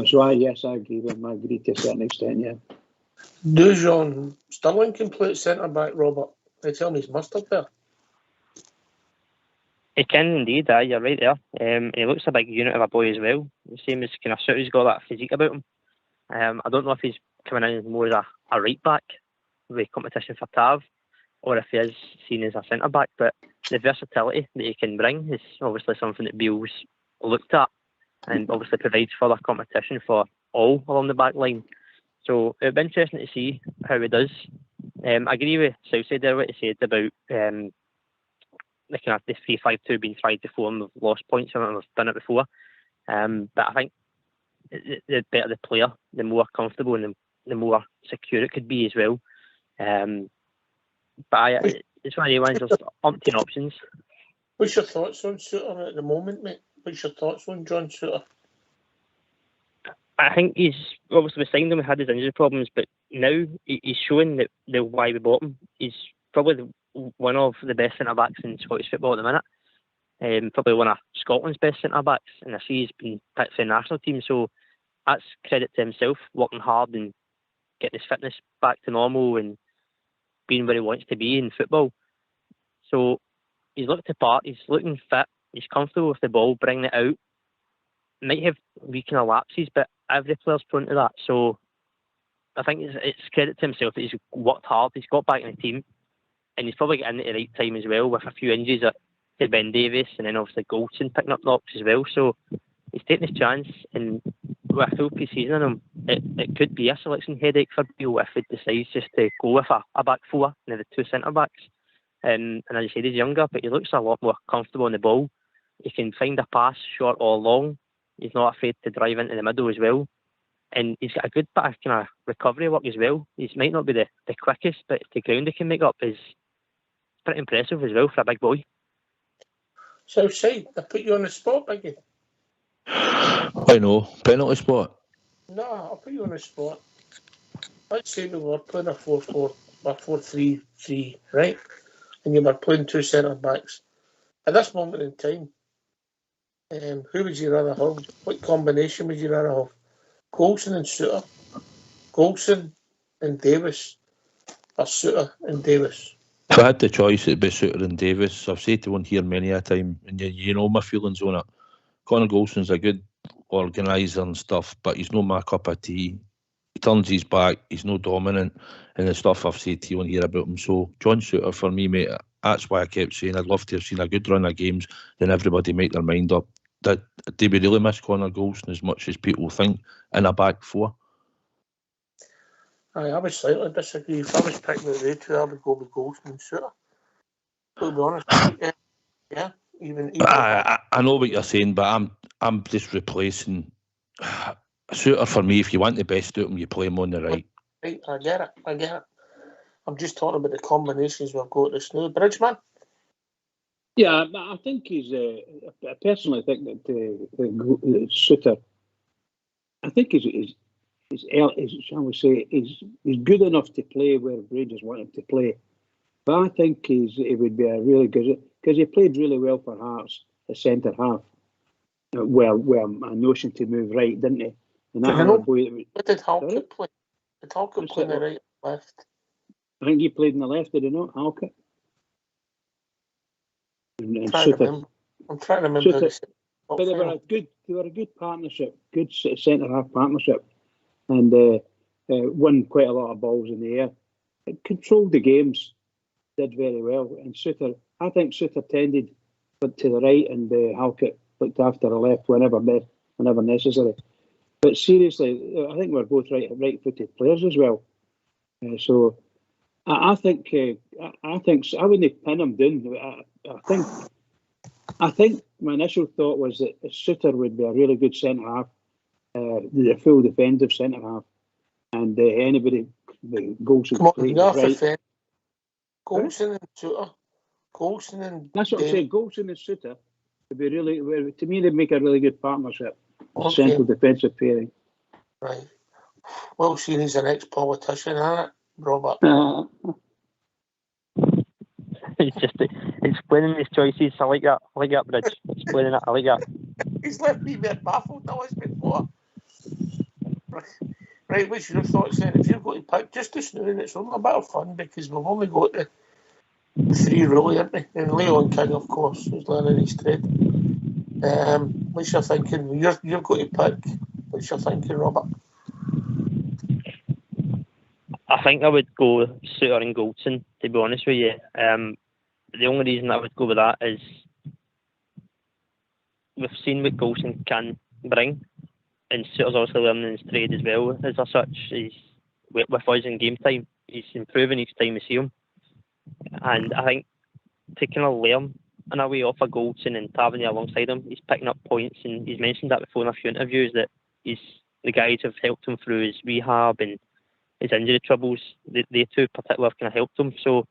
So, yes, I agree with him. I agree to a certain extent, yeah. Dujon Sterling can play centre-back, Robert. They tell me he's mustard there. He can indeed, you're right there. He looks a big unit of a boy as well. The same as kind of Sooty's got that physique about him. I don't know if he's coming in more as a right back with competition for Tav, or if he is seen as a centre back, but the versatility that he can bring is obviously something that Beale's looked at and obviously provides further competition for all along the back line. So it'll be interesting to see how he does. I agree with Southside there, what he said about the 3-5-2 being tried before and we've lost points and we've done it before. But I think the better the player, the more comfortable and the more secure it could be as well. But it's one of the ones, there's umpteen options. What's your thoughts on Suter at the moment, mate? What's your thoughts on John Suter? I think he's obviously signed him, we had his injury problems, but now he's showing that the why we bought him. He's probably one of the best centre-backs in Scottish football at the minute. Probably one of Scotland's best centre-backs, and I see he's been picked for the national team, so that's credit to himself, working hard and getting his fitness back to normal and being where he wants to be in football. So he's looked the part, he's looking fit, he's comfortable with the ball, bringing it out. Might have wee kind of lapses, but every player's prone to that. So I think it's credit to himself that he's worked hard, he's got back in the team, and he's probably getting in at the right time as well, with a few injuries to Ben Davies and then obviously Goldson picking up knocks as well. So he's taking his chance, and with a full pre-season in him, it could be a selection headache for Beale if he decides just to go with a back four and the 2 centre-backs. And as you said, he's younger, but he looks a lot more comfortable on the ball. He can find a pass, short or long. He's not afraid to drive into the middle as well. And he's got a good bit of kind of recovery work as well. He might not be the quickest, but the ground he can make up is pretty impressive as well for a big boy. So, say, I put you on the spot, Biggie. I know, penalty spot. No, I'll put you on the spot. Let's say we were playing a 4-4, a 4-3-3, right? And you were playing 2 centre-backs. At this moment in time, who would you rather have? What combination would you rather have? Goldson and Suter? Goldson and Davis? Or Suter and Davis? If I had the choice, it'd be Suter and Davis. I've said to one here many a time, and you know my feelings on it. Connor Golson's a good organiser and stuff, but he's not my cup of tea. He turns his back, he's no dominant, and the stuff I've said to you on here about him. So John Suter, for me, mate, that's why I kept saying I'd love to have seen a good run of games, then everybody make their mind up. Do we really miss Connor Golson as much as people think in a back four? I would slightly disagree. If I was picking the two, I would go with Golson and Suter. To be honest, yeah. Even I know what you're saying, but I'm just replacing Suter for me. If you want the best out of him, you play him on the right. Right, I get it. I'm just talking about the combinations we've got this new Bridgeman. Yeah, I think he's. I personally think that Suter. I think he's shall we say, he's good enough to play where Rangers want him to play. But I think he would be a really good, because he played really well for Hearts, a centre half. Well, a notion to move right, didn't he? And that what did Halkett play? Did Halkett play in the right or left? I think he played in the left, did he not, Halkett? I'm trying to remember. Suter, but they were a good partnership, good centre half partnership, and won quite a lot of balls in the air. It controlled the games, did very well. And Suter, I think Suter tended to the right, and Halkett looked after the left whenever necessary. But seriously, I think we're both right-footed players as well. So I think I wouldn't pin him down. I think my initial thought was that Suter would be a really good centre half, the full defensive centre half. and anybody, the Golson, Come on, great, you're right? Golson and Suter. Golson and That's what I'm saying. Golson and Suter would be really, to me, they'd make a really good partnership. A central defensive pairing. Right. Well, seen he's an ex-politician, isn't it, Robert? It's explaining his choices. I like that. Bridge. Explaining it. I like that. He's left me a bit baffled now as before. Right, what's your thoughts then? If you've got to pick just this now, and it's only a bit of fun because we've only got the three really, haven't we? And Leon King, of course, who's learning his trade. What's your thinking? You've got to pick. What's your thinking, Robert? I think I would go Suter and Goldson, to be honest with you. The only reason I would go with that is we've seen what Goldson can bring, and Suter's obviously learning his trade as well. As such, he's with us in game time. He's improving each time we see him, and I think to kind of learn in a way off of Goldson and having you alongside him, he's picking up points, and he's mentioned that before in a few interviews that the guys have helped him through his rehab and his injury troubles. They two particularly have kind of helped him. So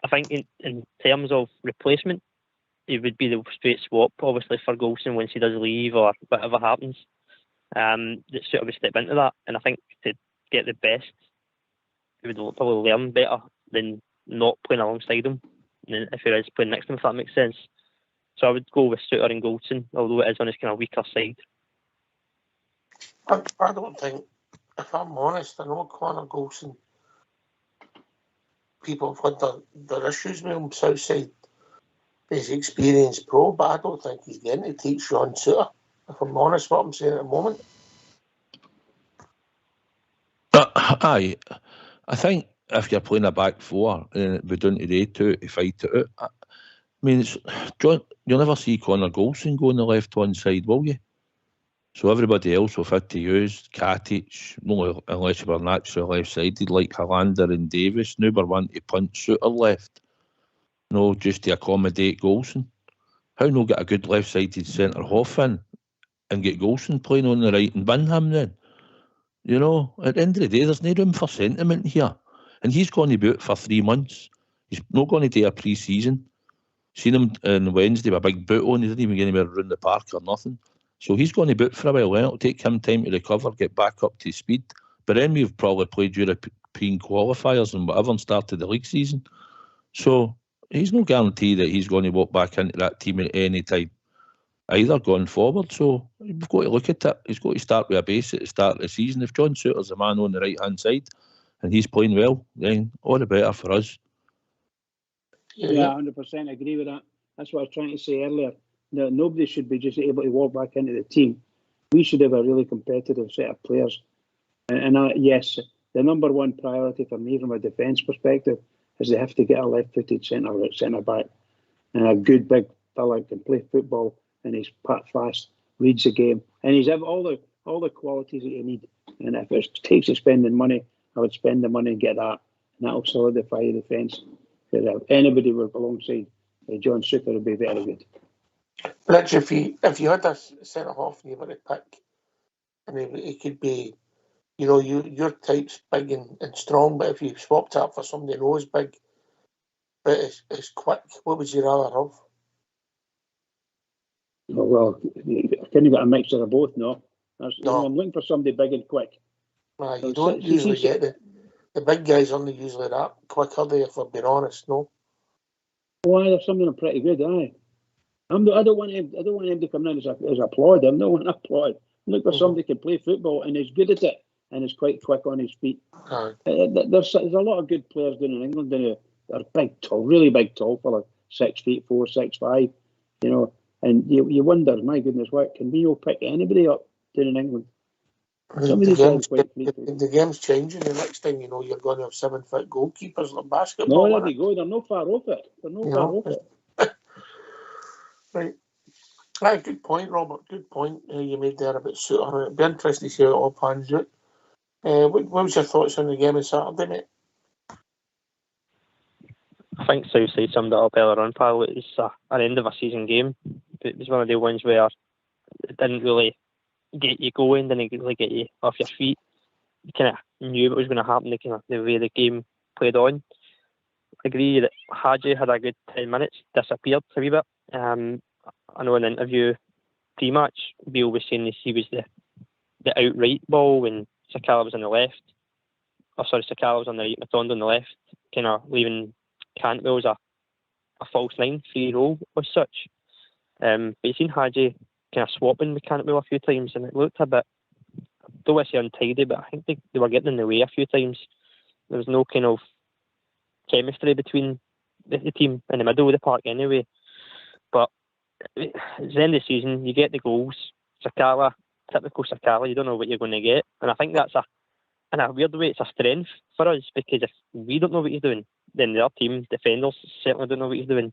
I think in terms of replacement, it would be the straight swap, obviously, for Goldson once he does leave or whatever happens. That Suter would step into that, and I think to get the best, he would probably learn better than not playing alongside him, and if he is playing next to him, if that makes sense. So I would go with Suter and Goldson, although it is on his kind of weaker side. I don't think, if I'm honest, I know Connor Goldson, people have had their issues with him south side. He's experienced pro, but I don't think he's getting to teach Sean Suter, if I'm honest what I'm saying at the moment. Aye, I think if you're playing a back four and it'd be down to the two to fight it out. I mean, you'll never see Connor Goldson go on the left-hand side, will you? So everybody else will have to use Katic, no, unless you were naturally left-sided like Hollander and Davis. Now we're wanting to punch Suter left. No, just to accommodate Goldson. How no get a good left-sided centre-half in and get Goldson playing on the right and win him then? You know, at the end of the day, there's no room for sentiment here. And he's going to be out for 3 months. He's not going to do a pre-season. Seen him on Wednesday with a big boot on. He didn't even get anywhere around the park or nothing. So he's going to be out for a while. It'll take him time to recover, get back up to speed. But then we've probably played European qualifiers and whatever and started the league season. So he's no guarantee that he's going to walk back into that team at any time, either going forward. So we've got to look at it. He's got to start with a base at the start of the season. If John Suter's the man on the right-hand side and he's playing well, then all the better for us. Yeah, 100% agree with that. That's what I was trying to say earlier. That nobody should be just able to walk back into the team. We should have a really competitive set of players. And yes, the number one priority for me from a defence perspective is they have to get a left-footed centre back and a good big fella can play football and he's fast, reads the game, and he's have all the qualities that you need. And if it takes you spending money, I would spend the money and get that, and that'll solidify the defence. Because if anybody were alongside John Suter would be very good. Rich, if you had a centre half and you were to pick, I mean, it could be, you know, your type's big and strong, but if you swapped it up for somebody who knows big, but it's quick, what would you rather have? Well, I couldn't get a mixture of both, no. No. You know, I'm looking for somebody big and quick. You don't usually get the big guys aren't usually that quick, are they, if we're being honest, no? Well, there's something pretty good, aye. I don't want him to come in as a plod. I'm not wanting a plod. I'm looking for somebody who can play football and is good at it and is quite quick on his feet. There's a lot of good players down in England that are big, tall, really big, tall fellas, 6'4", 6'5", you know. And you wonder, my goodness, what can we all pick anybody up down in England? The game's changing. The next thing you know, you're going to have 7-foot goalkeepers like basketball. No, there they go. They're not far off it. Right. Right, good point, Robert. Good point you made there about Suter. It'd be interesting to see how it all pans out. What was your thoughts on the game on Saturday, mate? I think Southside summed it up earlier on, pal. It was an end of a season game. It was one of the ones where it didn't really get you going, didn't really get you off your feet. you kind of knew what was going to happen, the way the game played on. I agree that Hadji had a good 10 minutes, disappeared a wee bit. I know in an interview pre-match, Beale was saying he was the outright ball when Sakala was on the left. Sakala was on the right, Matondo on the left, kind of leaving Cantwell as a false 9, free role as such. But you've seen Hadji kind of swapping with Cantwell a few times, and it looked a bit, I don't want to say untidy, but I think they were getting in the way a few times. There was no kind of chemistry between the team in the middle of the park anyway. But at the end of the season, you get the goals. Sakala, typical Sakala, you don't know what you're going to get. And I think that's in a weird way, it's a strength for us, because if we don't know what he's doing, then the other team, defenders, certainly don't know what he's doing.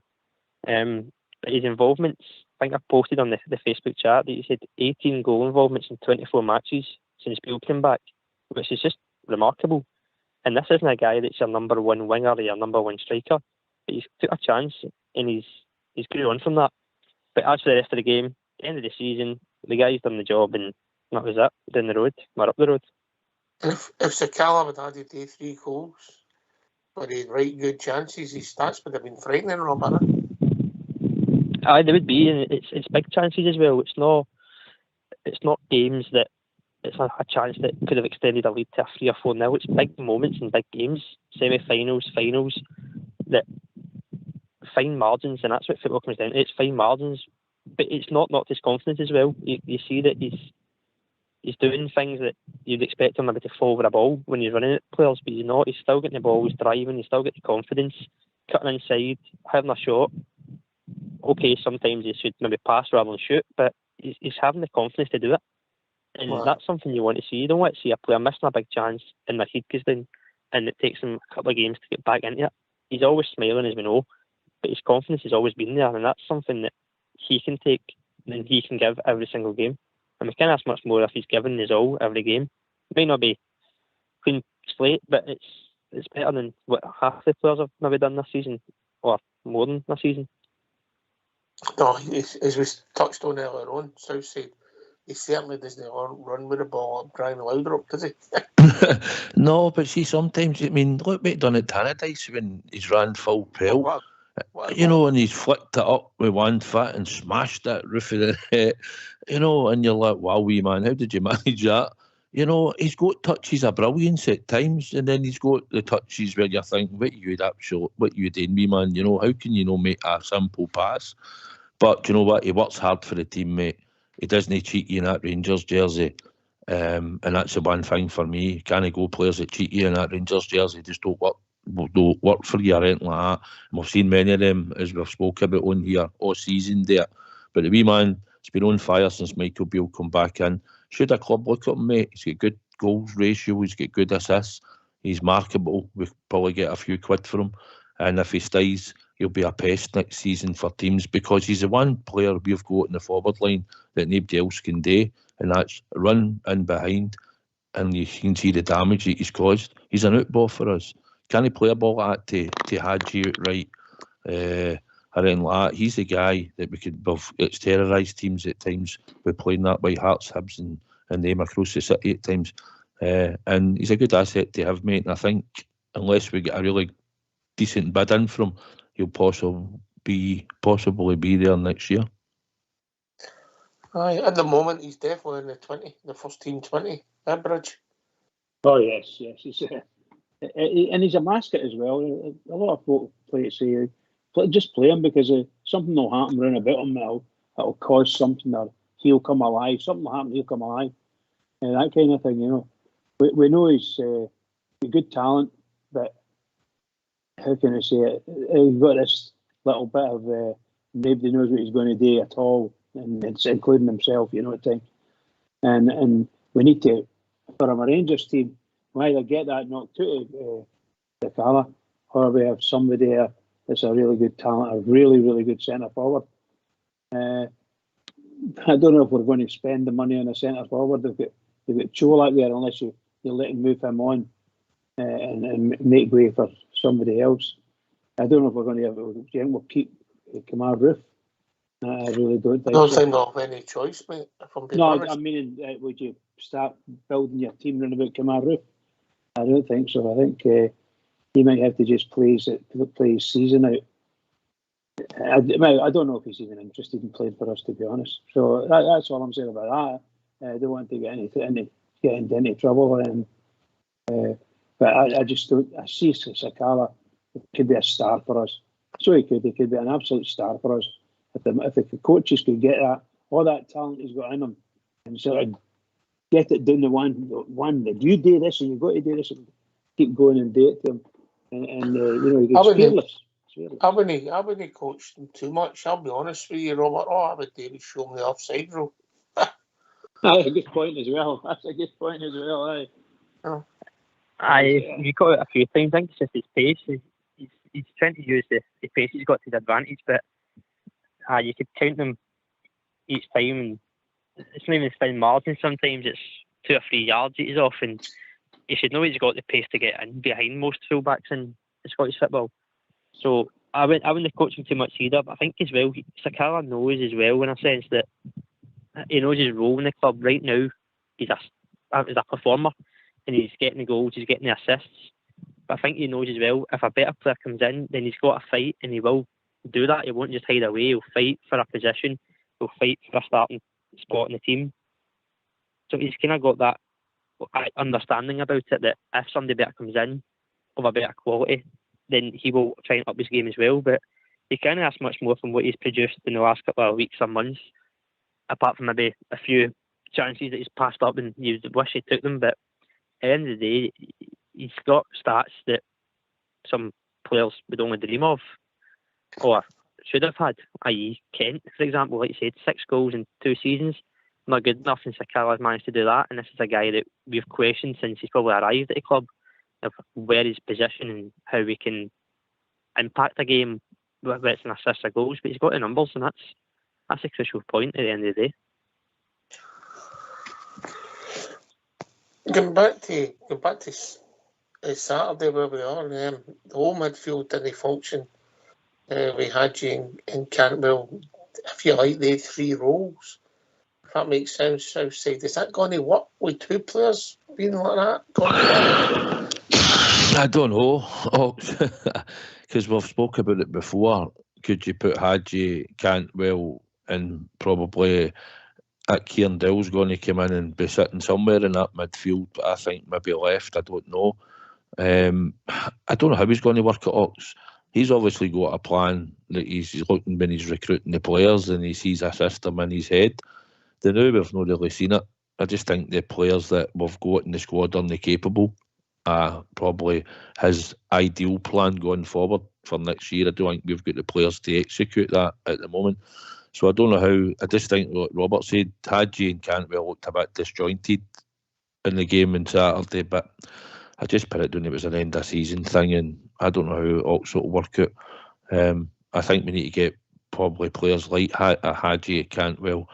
But his involvements, I think I posted on the Facebook chat that he said 18 goal involvements in 24 matches since Beale came back, which is just remarkable. And this isn't a guy that's your number one winger or your number one striker. But he's took a chance and he's grew on from that. But as for the rest of the game, end of the season, the guy's done the job, and that was it. Down the road, we're up the road. If Sakala had added 3 goals, but he had right good chances, his stats would have been frightening, Robert. Aye, there would be, and it's big chances as well. It's not games that it's a chance that could have extended a lead to a 3 or 4-0. It's big moments and big games, semi-finals, finals, that fine margins, and that's what football comes down to. It's fine margins, but it's not his confidence as well. You see that he's doing things that you'd expect him maybe to fall over a ball when he's running at players, but he's not. He's still getting the ball, he's driving, he's still got the confidence, cutting inside, having a shot. Okay, sometimes he should maybe pass rather than shoot, but he's having the confidence to do it. And that's something you want to see. You don't want to see a player missing a big chance and their heat goes down, and it takes him a couple of games to get back into it. He's always smiling, as we know, but his confidence has always been there, and that's something that he can take and he can give every single game. And we can't ask much more if he's given his all every game. It may not be clean slate, but it's better than what half the players have maybe done this season, or more than this season. No, as we touched on earlier on, Southside, he certainly doesn't run with the ball up Brian Laudrup, does he? No, but see, sometimes, I mean, look what he done at Tannadice when he's ran full pelt. And he's flicked it up with one foot and smashed that roof of the head, and you're like, wow, wee man, how did you manage that? He's got touches of brilliance at times, and then he's got the touches where you think, what you doing, wee man? How can you make a simple pass? But you know what? He works hard for the team, mate. He doesn't cheat you in that Rangers jersey. And that's the one thing for me. Can't go players that cheat you in that Rangers jersey just don't work for you or anything like that. And we've seen many of them, as we've spoken about on here, all season there. But the wee man has been on fire since Michael Beale come back in. Should a club look at him, mate? He's got good goals ratio, he's got good assists, he's marketable. We'll probably get a few quid for him. And if he stays, he'll be a pest next season for teams, because he's the one player we've got in the forward line that nobody else can do, and that's run in behind, and you can see the damage that he's caused. He's an outball for us. Can he play a ball like that to Hadji outright? Or anything like that? He's the guy that we could have. It's terrorised teams at times with playing that way, Hearts, Hibs and them across the city at times. And he's a good asset to have, mate. And I think unless we get a really decent bid in from him, he'll possibly be there next year. Aye, at the moment he's definitely in the first team 20 at Bridge. Oh yes, he's and he's a mascot as well. A lot of folk play say just play him because something will happen round about him that'll cause something, or he'll come alive. Something will happen, he'll come alive, and that kind of thing. We know he's a good talent, but how can I say it? He's got this little bit of nobody knows what he's going to do at all, and it's including himself, thing. And we need to, for our Rangers team, we either get that knocked out of the colour, or we have somebody there that's a really good talent, a really, really good centre forward. I don't know if we're going to spend the money on a centre forward. They've got Cholak there, unless you let him move him on and make way for somebody else. I don't know if we're going to we'll keep Kamar Roof. I really don't think I don't so. think they'll have any choice, mate, if I'm being No, honest. I mean, would you start building your team round about Kamaru? I don't think so. I think he might have to just play his season out. I don't know if he's even interested in playing for us, to be honest. So that's all I'm saying about that. I don't want to get into any trouble. But I just don't. I see Sakala could be a star for us. So he could be an absolute star for us. If the coaches could get that, all that talent he's got in him, and sort of get it down the one that you do this and you've got to do this, and keep going and do it to him. And he's fearless. I wouldn't coach them too much. I'll be honest with you, Robert. All I would do is show them the offside rule. That's a good point as well. You got it a few times. I think it's just his pace. He's trying to use the pace he's got to his advantage, but you could count them each time, and it's not even spin margin. Sometimes it's 2 or 3 yards he's off, and you should know he's got the pace to get in behind most fullbacks in the Scottish football. So I wouldn't coach him too much either, but I think as well, Sakala knows as well, in a sense that he knows his role in the club. Right now, he's a performer, and he's getting the goals, he's getting the assists. But I think he knows as well, if a better player comes in, then he's got to fight, and he will do that. He won't just hide away. He'll fight for a position. He'll fight for a starting spot in the team. So he's kind of got that understanding about it, that if somebody better comes in of a better quality, then he will try and up his game as well. But he can't ask much more from what he's produced in the last couple of weeks or months, apart from maybe a few chances that he's passed up and you wish he took them. But at the end of the day, he's got stats that some players would only dream of or should have had, i.e. Kent, for example, like you said, 6 goals in 2 seasons. Not good enough, and Sakala's managed to do that. And this is a guy that we've questioned since he's probably arrived at the club, of where his position and how we can impact a game, whether it's an assist or goals. But he's got the numbers, and that's a crucial point at the end of the day. Going back to Saturday where we are, the whole midfield didn't function. We had you in Cantwell, if you like, they had 3 roles. If that makes sense, Southside. Is that going to work with 2 players being like that? I don't know, because we've spoke about it before. Could you put Hadji, Cantwell, and probably at Kieran Dill's going to come in and be sitting somewhere in that midfield, but I think maybe left, I don't know. I don't know how he's going to work at Ox. He's obviously got a plan that he's looking when he's recruiting the players, and he sees a system in his head. The now we've not really seen it. I just think the players that we've got in the squad aren't capable. Probably his ideal plan going forward for next year. I don't think we've got the players to execute that at the moment. So I don't know how. I just think what Robert said, Hadji and Cantwell looked a bit disjointed in the game on Saturday, but I just put it down it was an end of season thing, and I don't know how Oxford will work out. I think we need to get probably players like Hadji, Cantwell,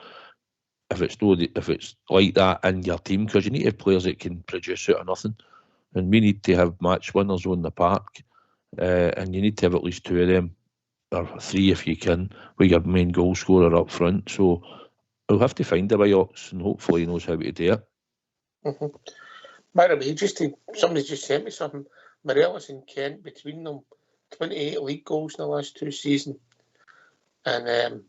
if it's like that in your team, because you need to have players that can produce out of nothing, and we need to have match winners on the park, and you need to have at least 2 of them, or 3 if you can, with your main goal scorer up front. So we'll have to find a way, Ox, and hopefully he knows how to do it. Mm-hmm. By the way, somebody just sent me something. Morelos and Kent, between them, 28 league goals in the last 2 seasons. And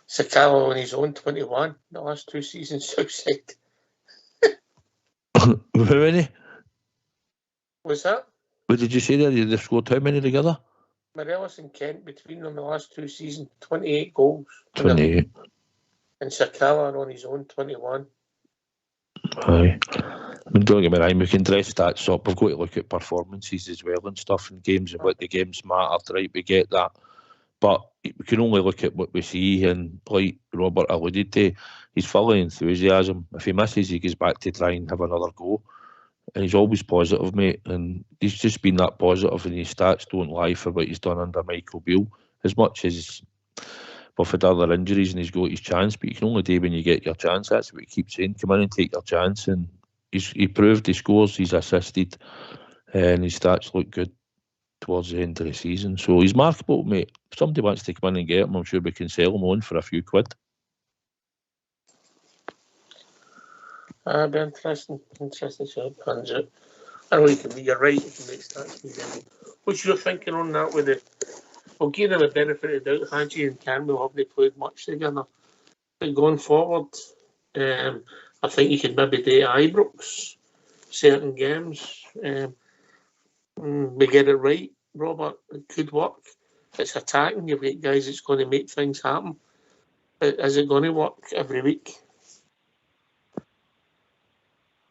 Sakala on his own, 21 in the last 2 seasons, Southside. How many? What's that? What did you say there? They've scored how many together? Morelos and Kent, between them, the last 2 seasons, 28 goals. 28. And Sakala on his own, 21. Aye. I mean, don't get me wrong, we can dress stats up. We've got to look at performances as well and stuff in games and what the games mattered, right? We get that. But we can only look at what we see, and like Robert alluded to, he's full of enthusiasm. If he misses, he goes back to try and have another go. And he's always positive, mate. And he's just been that positive, and his stats don't lie for what he's done under Michael Beale. As much as we've had other injuries and he's got his chance, but you can only do when you get your chance. That's what he keeps saying. Come in and take your chance. And he proved he scores, he's assisted, and his stats look good. towards the end of the season. So he's marketable, mate. If somebody wants to come in and get him, I'm sure we can sell him on for a few quid. It'd be interesting to see how it pans out. I know you're right, you can make stats. What's your thinking on that with it? We'll give them a benefit of the doubt. Hadji and Campbell haven't played much together. But going forward, I think you could maybe do Ibrox certain games. We get it right, Robert. It could work. It's attacking. You've got guys that's going to make things happen. But is it going to work every week?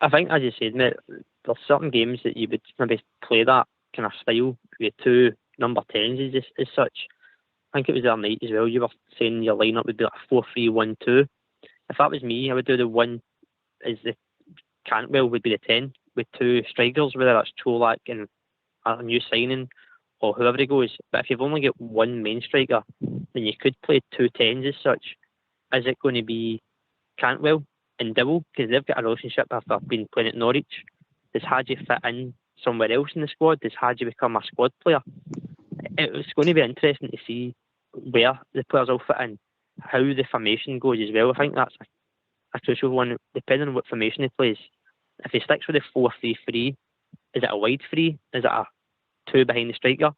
I think, as you said, mate, there's certain games that you would maybe play that kind of style with two number 10s as such. I think it was the other night as well. You were saying your lineup would be like 4-3-1-2. If that was me, I would do the one as the Cantwell would be the 10 with two strikers, whether that's Cholak and a new signing or whoever it goes. But if you've only got one main striker, then you could play two 10s as such. Is it going to be Cantwell and Dibble? Because they've got a relationship after being playing at Norwich. Does Hadji fit in somewhere else in the squad? Does Hadji become a squad player? It's going to be interesting to see where the players will fit in, how the formation goes as well. I think that's a crucial one, depending on what formation he plays. If he sticks with the 4-3-3, is it a wide 3? Is it a 2 behind the striker?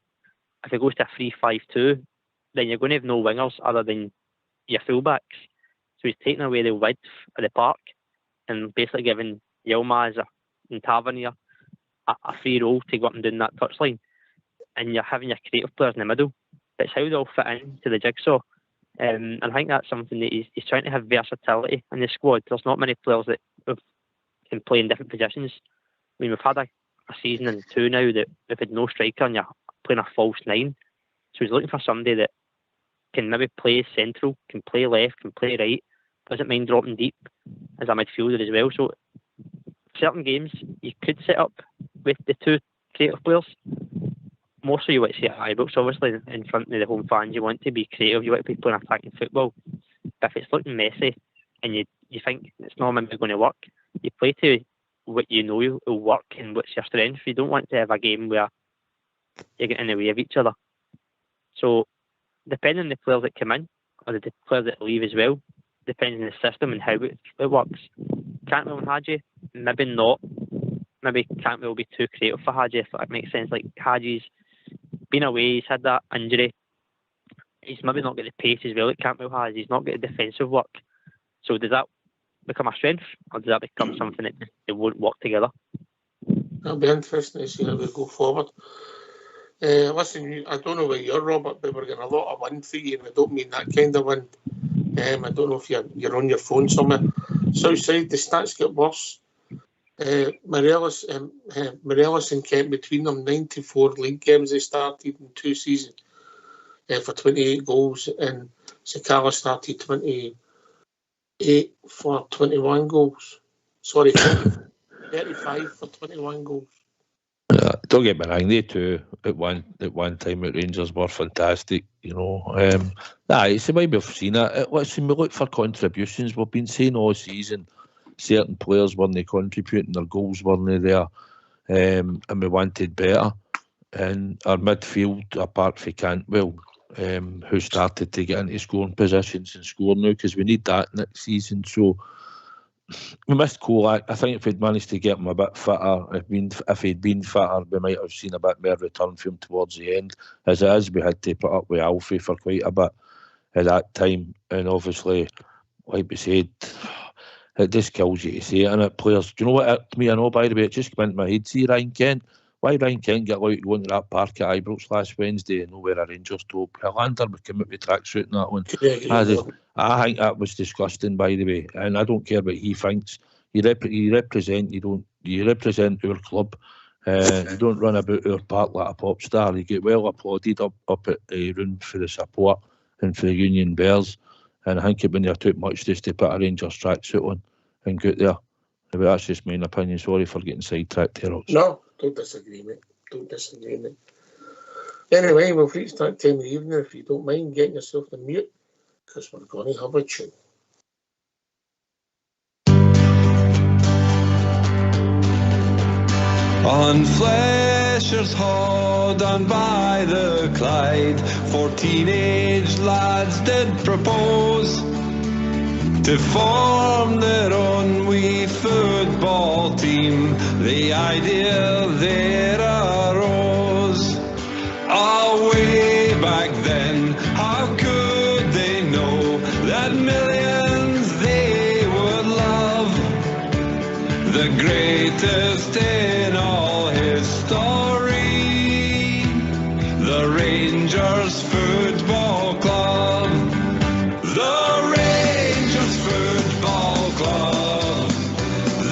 If he goes to a 3-5-2, then you're going to have no wingers other than your fullbacks. So he's taking away the width of the park and basically giving Yilmaz and Tavernier a free role to go up and down that touchline. And you're having your creative players in the middle. It's how they all fit into the jigsaw. And I think that's something that he's trying to have versatility in the squad. There's not many players that can play in different positions. I mean, we've had a season and two now that we've had no striker and you're playing a false 9. So he's looking for somebody that can maybe play central, can play left, can play right, doesn't mind dropping deep as a midfielder as well. So certain games you could set up with the two creative players. More so you want to see at Ibrox, obviously, in front of the home fans. You want to be creative, you want to be playing attacking football. But if it's looking messy and you think it's not maybe going to work, you play to what you know will work and what's your strength. You don't want to have a game where you're getting in the way of each other. So depending on the players that come in or the players that leave as well, depending on the system and how it works. Cantwell and Hadji, maybe not. Maybe Cantwell will be too creative for Hadji, if that makes sense. Like Hadji's been away, he's had that injury. He's maybe not got the pace as well that Cantwell has. He's not got the defensive work. So does that become a strength, or does that become something that they won't work together? It'll be interesting to see how we go forward. Listen, I don't know where you're, Robert, but we're getting a lot of wind for you, and I don't mean that kind of wind. I don't know if you're on your phone somewhere. Southside, the stats get worse. Morelos and Kent, between them, 94 league games they started in 2 seasons for 28 goals, and Sakala started 28 for 21 goals. Sorry, 35 for 21 goals. Don't get me wrong, they two at one time at Rangers were fantastic, you know. It's the way we've seen it. Listen, we look for contributions. We've been saying all season certain players weren't contributing, their goals weren't there, and we wanted better. And our midfield, apart from Cantwell, who started to get into scoring positions and score now, because we need that next season. So we missed Cholak. I think if we'd managed to get him a bit fitter, if he'd been fitter, we might have seen a bit more return from him towards the end. As it is, we had to put up with Alfie for quite a bit at that time. And obviously, like we said, it just kills you to see it, and it players. Do you know what? To me, I know, by the way, it just came into my head. See Ryan Kent. Why Ryan Kent get allowed to go into that park at Ibrox last Wednesday and know where a Rangers top? Hillander would come out with tracksuit and that one. I think that was disgusting, by the way, and I don't care what he thinks. You represent our club. You don't run about our park like a pop star. You get well applauded up at the room for the support and for the Union Bears. And I think it when they took much just to put a Rangers tracksuit on and go there. But that's just my opinion. Sorry for getting sidetracked here. No, don't disagree, mate. Anyway, we've reached that time of the evening. If you don't mind getting yourself on mute, because we're going to have a tune. On flag. Cheshire's Haw down by the Clyde, 4 teenage lads did propose to form their own wee football team. The idea there arose. Oh, way back then, how could they know that millions they would love the greatest in all history, the Rangers Football Club. The Rangers Football Club.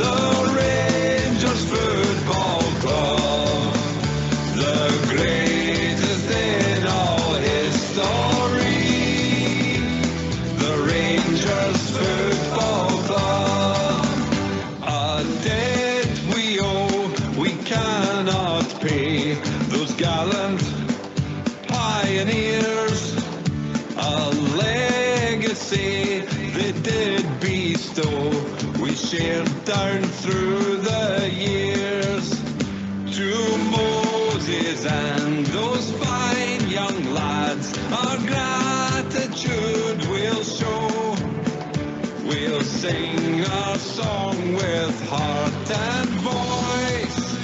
The Rangers Football Club. The greatest in all history, the Rangers Football Club. A debt we owe, we cannot pay those gallant pioneers. A legacy they did bestow, we shared down through the years. To Moses and those fine young lads, our gratitude we'll show. We'll sing our song with heart and voice,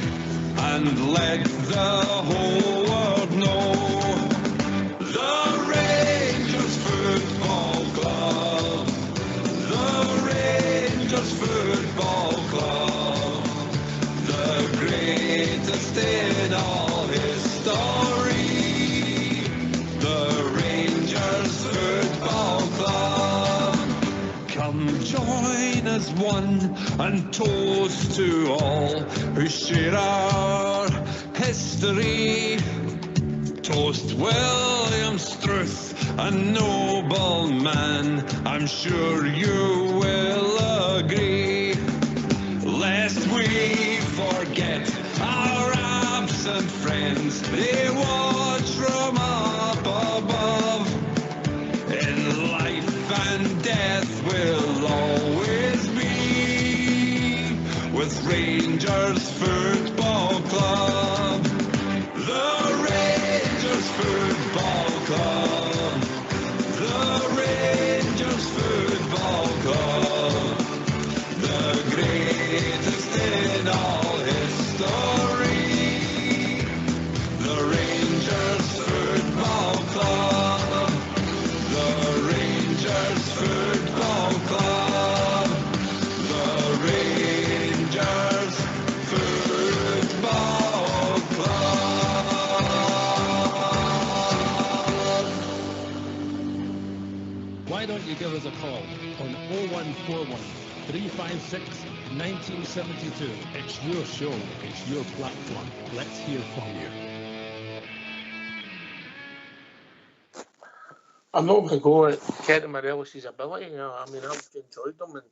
and let the whole world know. The Rangers Football Club. The Rangers Football Club. The greatest in all history, the Rangers Football Club. Come join as one and toast to all who share our history. Toast William Struth, a noble man, I'm sure you will agree. Lest we forget our absent friends, they watch from up above. In life and death will always be with Rangers Football Club. The Rangers Football Club. The Rangers Football Club. The greatest in all history, the Rangers Football Club. The Rangers Football Club. The Rangers Football Club. Why don't you give us a call on 0141 356 1972. It's your show, it's your platform. Let's hear from you. I'm not going to go at Kenton Morelos' ability. You know, I mean, I've enjoyed them, and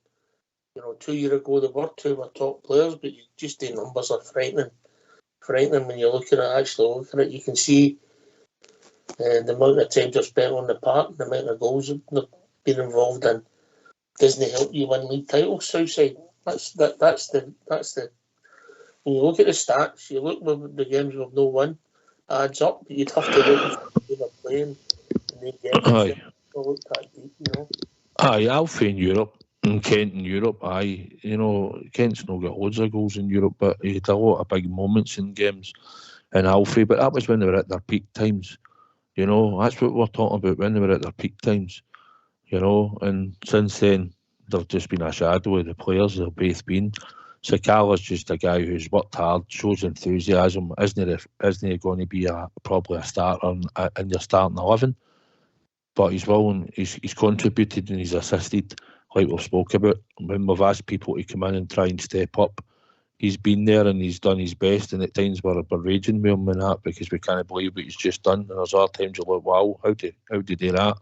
you know, 2 years ago they were two of our top players, but just the numbers are frightening. Frightening when you're looking at it. You can see the amount of time they're spent on the park, the amount of goals they've been involved in. Doesn't help you win league titles, Southside. That's the. When you look at the stats, you look at the games we've no won, adds up. But you'd have to look at who they're playing, and they get Aye. look that deep, you know. Aye, Alfie in Europe and Kent in Europe. Aye, you know, Kent's not got loads of goals in Europe, but he had a lot of big moments in games. And Alfie, but that was when they were at their peak times. You know, that's what we're talking about, when they were at their peak times. You know, and since then they've just been a shadow of the players they've both been. Sakala's just a guy who's worked hard, shows enthusiasm. Isn't he going to be probably a starter in your starting 11? But he's willing. He's contributed and he's assisted, like we've spoke about. When we've asked people to come in and try and step up, he's been there and he's done his best. And at times we're raging with him and that because we can't believe what he's just done. And there's other times you're like, wow, how did he do that?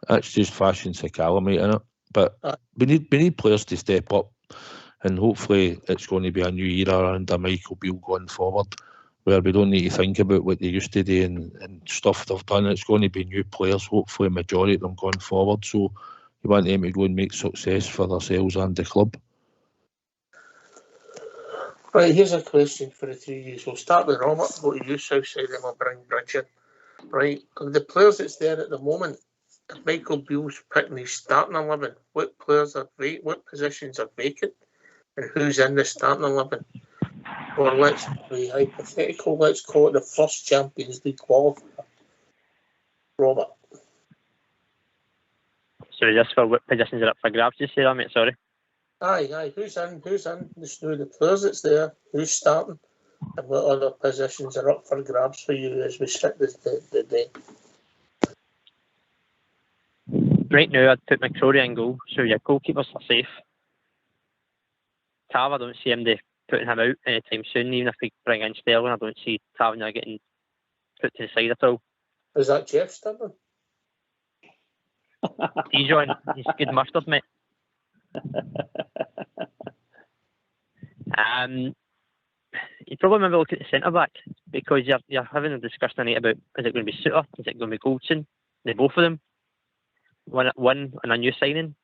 That's just fashion Sakala, mate, innit? But we need players to step up, and hopefully it's going to be a new era under Michael Beale going forward, where we don't need to think about what they used to do and stuff they've done. It's going to be new players, hopefully a majority of them going forward. So you want them to go and make success for themselves and the club. Right, here's a question for the three of you. We'll start with Robert, go to you, Southside, then we'll bring Bridge in. Right, of the players that's there at the moment, if Michael Beale's picking his starting 11, what players are what positions are vacant, and who's in the starting 11? Or let's be hypothetical, let's call it the first Champions League qualifier. Robert. So just for what positions are up for grabs, you say that, mate? Sorry. Aye, who's in? Just know the players that's there, who's starting, and what other positions are up for grabs for you as we sit the day. Right now, I'd put McCrory in goal, so your goalkeepers are safe. Tav, I don't see him putting him out anytime soon. Even if we bring in Sterling, I don't see Tavernier getting put to the side at all. Is that Jeff Sterling? He's on. He's good mustard, mate. You probably maybe look at the centre back, because you're having a discussion tonight about, is it going to be Suter, is it going to be Goldson? They both of them. One and a new signing.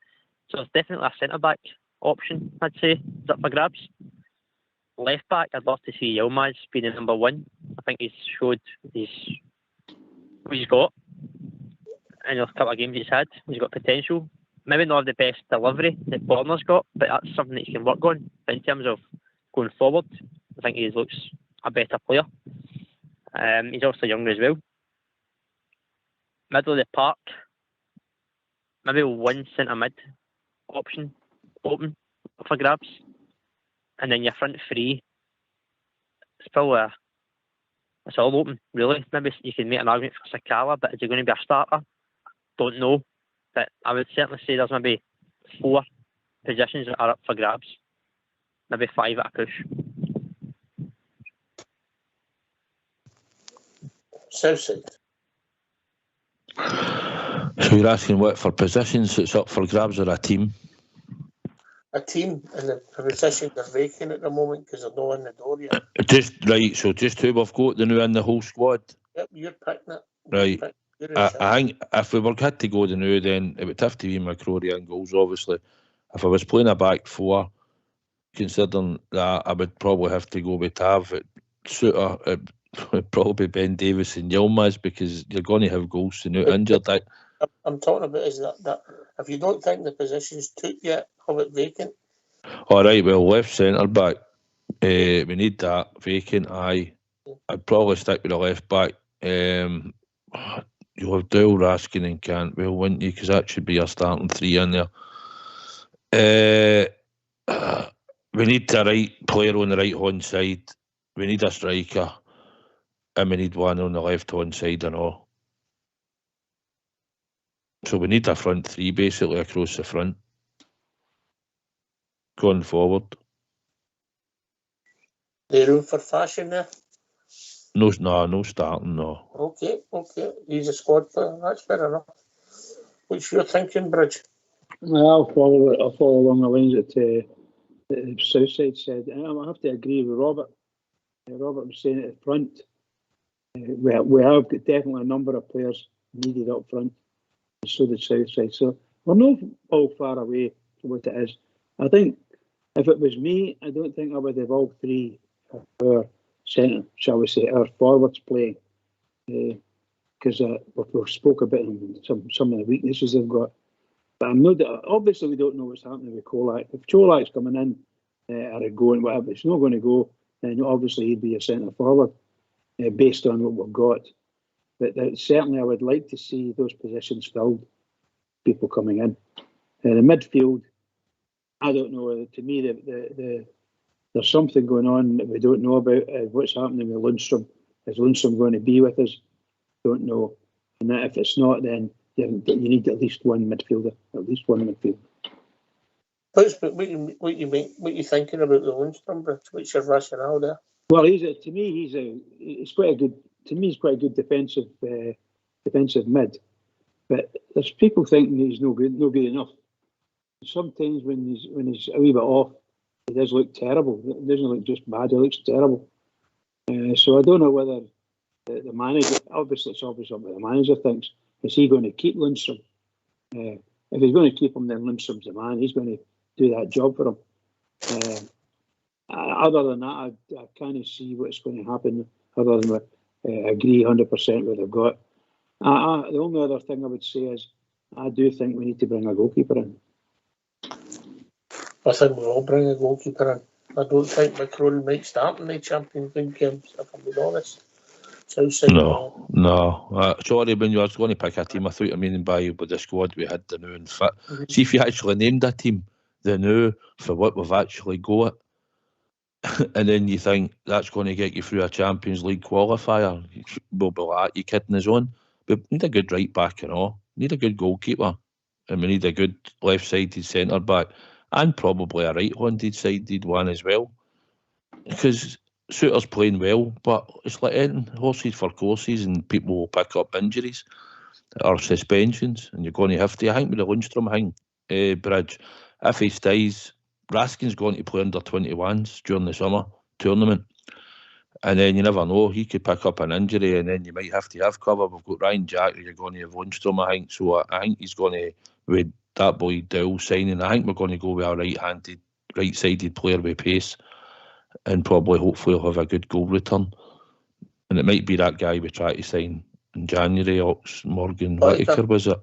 So there's definitely a centre back option, I'd say, is up for grabs. Left back, I'd love to see Yilmaz being the number one. I think he's showed what he's got in the couple of games he's had. He's got potential. Maybe not the best delivery that Borner's got, but that's something that he can work on. But in terms of going forward, I think he looks a better player. He's also younger as well. Middle of the park, maybe one centre mid option open for grabs. And then your front three, it's all open, really. Maybe you can make an argument for Sakala, but is he going to be a starter? Don't know. But I would certainly say there's maybe 4 positions that are up for grabs. Maybe 5 at a push. Southside. So you're asking what for positions it's up for grabs, or a team? A team, and the positions are vacant at the moment because they're not in the door yet. Just right, so just who we've got the new in the whole squad. Yep, you're picking it. Right. I think if we were had to go the new, then it would have to be McCrory and goals, obviously. If I was playing a back 4, considering that, I would probably have to go with Tav at Suter. It would probably Ben Davis and Yilmaz, because you're going to have goals to new injured. I'm talking about is that if you don't think the position's took yet, have it vacant. All right, well, left centre back, we need that vacant. Aye, I'd probably stick with the left back. You'll have Doyle, Raskin and Cantwell, wouldn't you? Because that should be our starting 3 in there. We need a right player on the right hand side. We need a striker, and we need one on the left hand side and all. So we need a front 3 basically across the front going forward. There room for fashion there? No starting, no. Okay. He's a squad player. That's fair enough. What's your thinking, Bridge? I'll follow along the lines that the Southside said. And I have to agree with Robert. Robert was saying at the front, we have got definitely a number of players needed up front. So did Southside. So we're not all far away from what it is. I think if it was me, I don't think I would have all 3 of our centre, shall we say, our forwards playing. Because we've spoke about some of the weaknesses they've got. But obviously we don't know what's happening with Kolak. If Cholak's coming in or going, whatever, it's not going to go, then obviously he'd be a centre forward based on what we've got. But certainly I would like to see those positions filled, people coming in. The midfield, I don't know. To me, there's something going on that we don't know about. What's happening with Lundstrom? Is Lundstrom going to be with us? Don't know. And that if it's not, then you need at least one midfielder. At least one midfielder. What you thinking about the Lundstrom, Bridge? What's your rationale there? Well, he's quite a good. To me, he's quite a good defensive mid. But there's people thinking he's no good enough. Sometimes when he's a wee bit off, he does look terrible. It doesn't look just bad; he looks terrible. So I don't know whether the manager. Obviously, it's obvious what the manager thinks. Is he going to keep Lundstrom? If he's going to keep him, then Lundstrom's the man. He's going to do that job for him. Other than that, I can't see what's going to happen. Other than agree 100% what they've got. The only other thing I would say is I do think we need to bring a goalkeeper in. I think we'll all bring a goalkeeper in. I don't think McCrone might start in the Champions League games, if I'm being honest. No. Sorry, when you were going to pick a team, I thought you meaning by with the squad we had the new and fit. See, if you actually named a team, the new, for what we've actually got, and then you think that's going to get you through a Champions League qualifier, we'll be like, you kidding us on? But we need a good right back and all. We need a good goalkeeper. And we need a good left-sided centre back. And probably a right-handed sided one as well. Because Suter's playing well, but it's like anything, horses for courses, and people will pick up injuries or suspensions, and you're going to have to. I think with the Lundstrom bridge, if he stays, Raskin's going to play under 21s during the summer tournament, and then you never know, he could pick up an injury, and then you might have to have cover. We've got Ryan Jack, you're going to have Lundstrom, I think, so I think he's going to, with that boy Dowell signing, I think we're going to go with a right-sided player with pace, and probably hopefully he'll have a good goal return, and it might be that guy we try to sign in January, Morgan Whittaker, was it?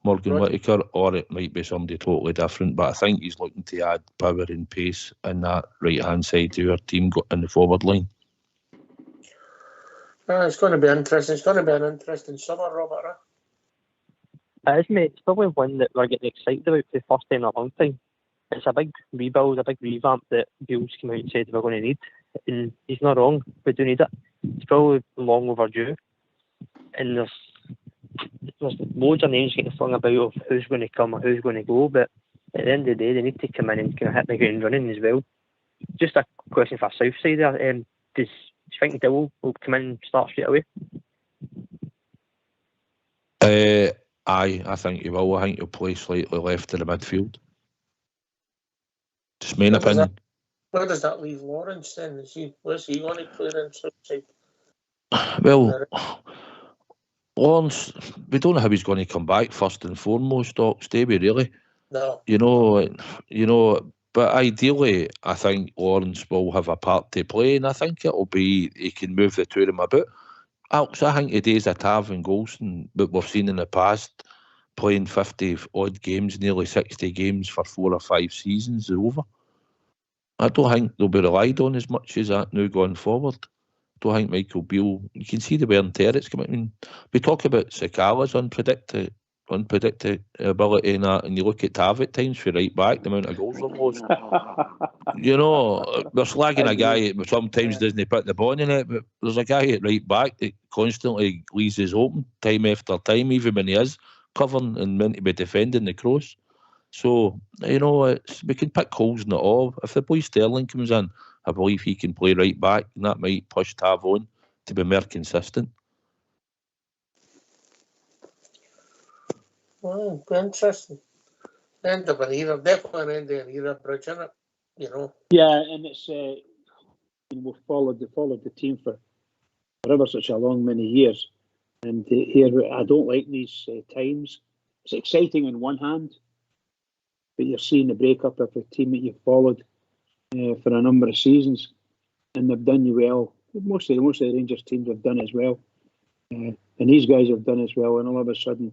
Morgan Whittaker, or it might be somebody totally different, but I think he's looking to add power and pace in that right-hand side to our team in the forward line. It's going to be interesting. It's going to be an interesting summer, Robert. It is, mate. It's probably one that we're getting excited about for the first time in a long time. It's a big rebuild, a big revamp that Beale's came out and said we're going to need. And he's not wrong. We do need it. It's probably long overdue. And there's loads of names getting flung about of who's going to come or who's going to go, but at the end of the day, they need to come in and kind of hit the ground running as well. Just a question for Southside there. Do you think Dowell will come in and start straight away? I think he will. I think he'll play slightly left in the midfield. Just main opinion. Where does that leave Lawrence then? Where's he going to play in Southside? Well, Lawrence, we don't know how he's going to come back first and foremost, Doc, do we really? No. You know, but ideally, I think Lawrence will have a part to play, and I think it'll be he can move the two of them about. Alex, I think the days of Tav and Golson that we've seen in the past, playing 50 odd games, nearly 60 games for 4 or 5 seasons, are over. I don't think they'll be relied on as much as that now going forward. I don't think Michael Beale, you can see the wear and tear it's coming. I mean, we talk about Sakala's unpredictability and that, and you look at Tav at times for right back, the amount of goals they've lost. You know, they're slagging a guy that sometimes doesn't put the ball in it, but there's a guy at right back that constantly leaves his open time after time, even when he is covering and meant to be defending the cross. So, you know, we can pick holes in it all. If the boy Sterling comes in, I believe he can play right back, and that might push Tav on to be more consistent. Well, be interesting. End of an era, definitely an end of an era bridge, isn't it? You know. Yeah, and it's we've followed the team for ever such a long many years, and here I don't like these times. It's exciting on one hand, but you're seeing the breakup of a team that you've followed for a number of seasons, and they've done you well. Most of the Rangers teams have done as well, and these guys have done as well. And all of a sudden,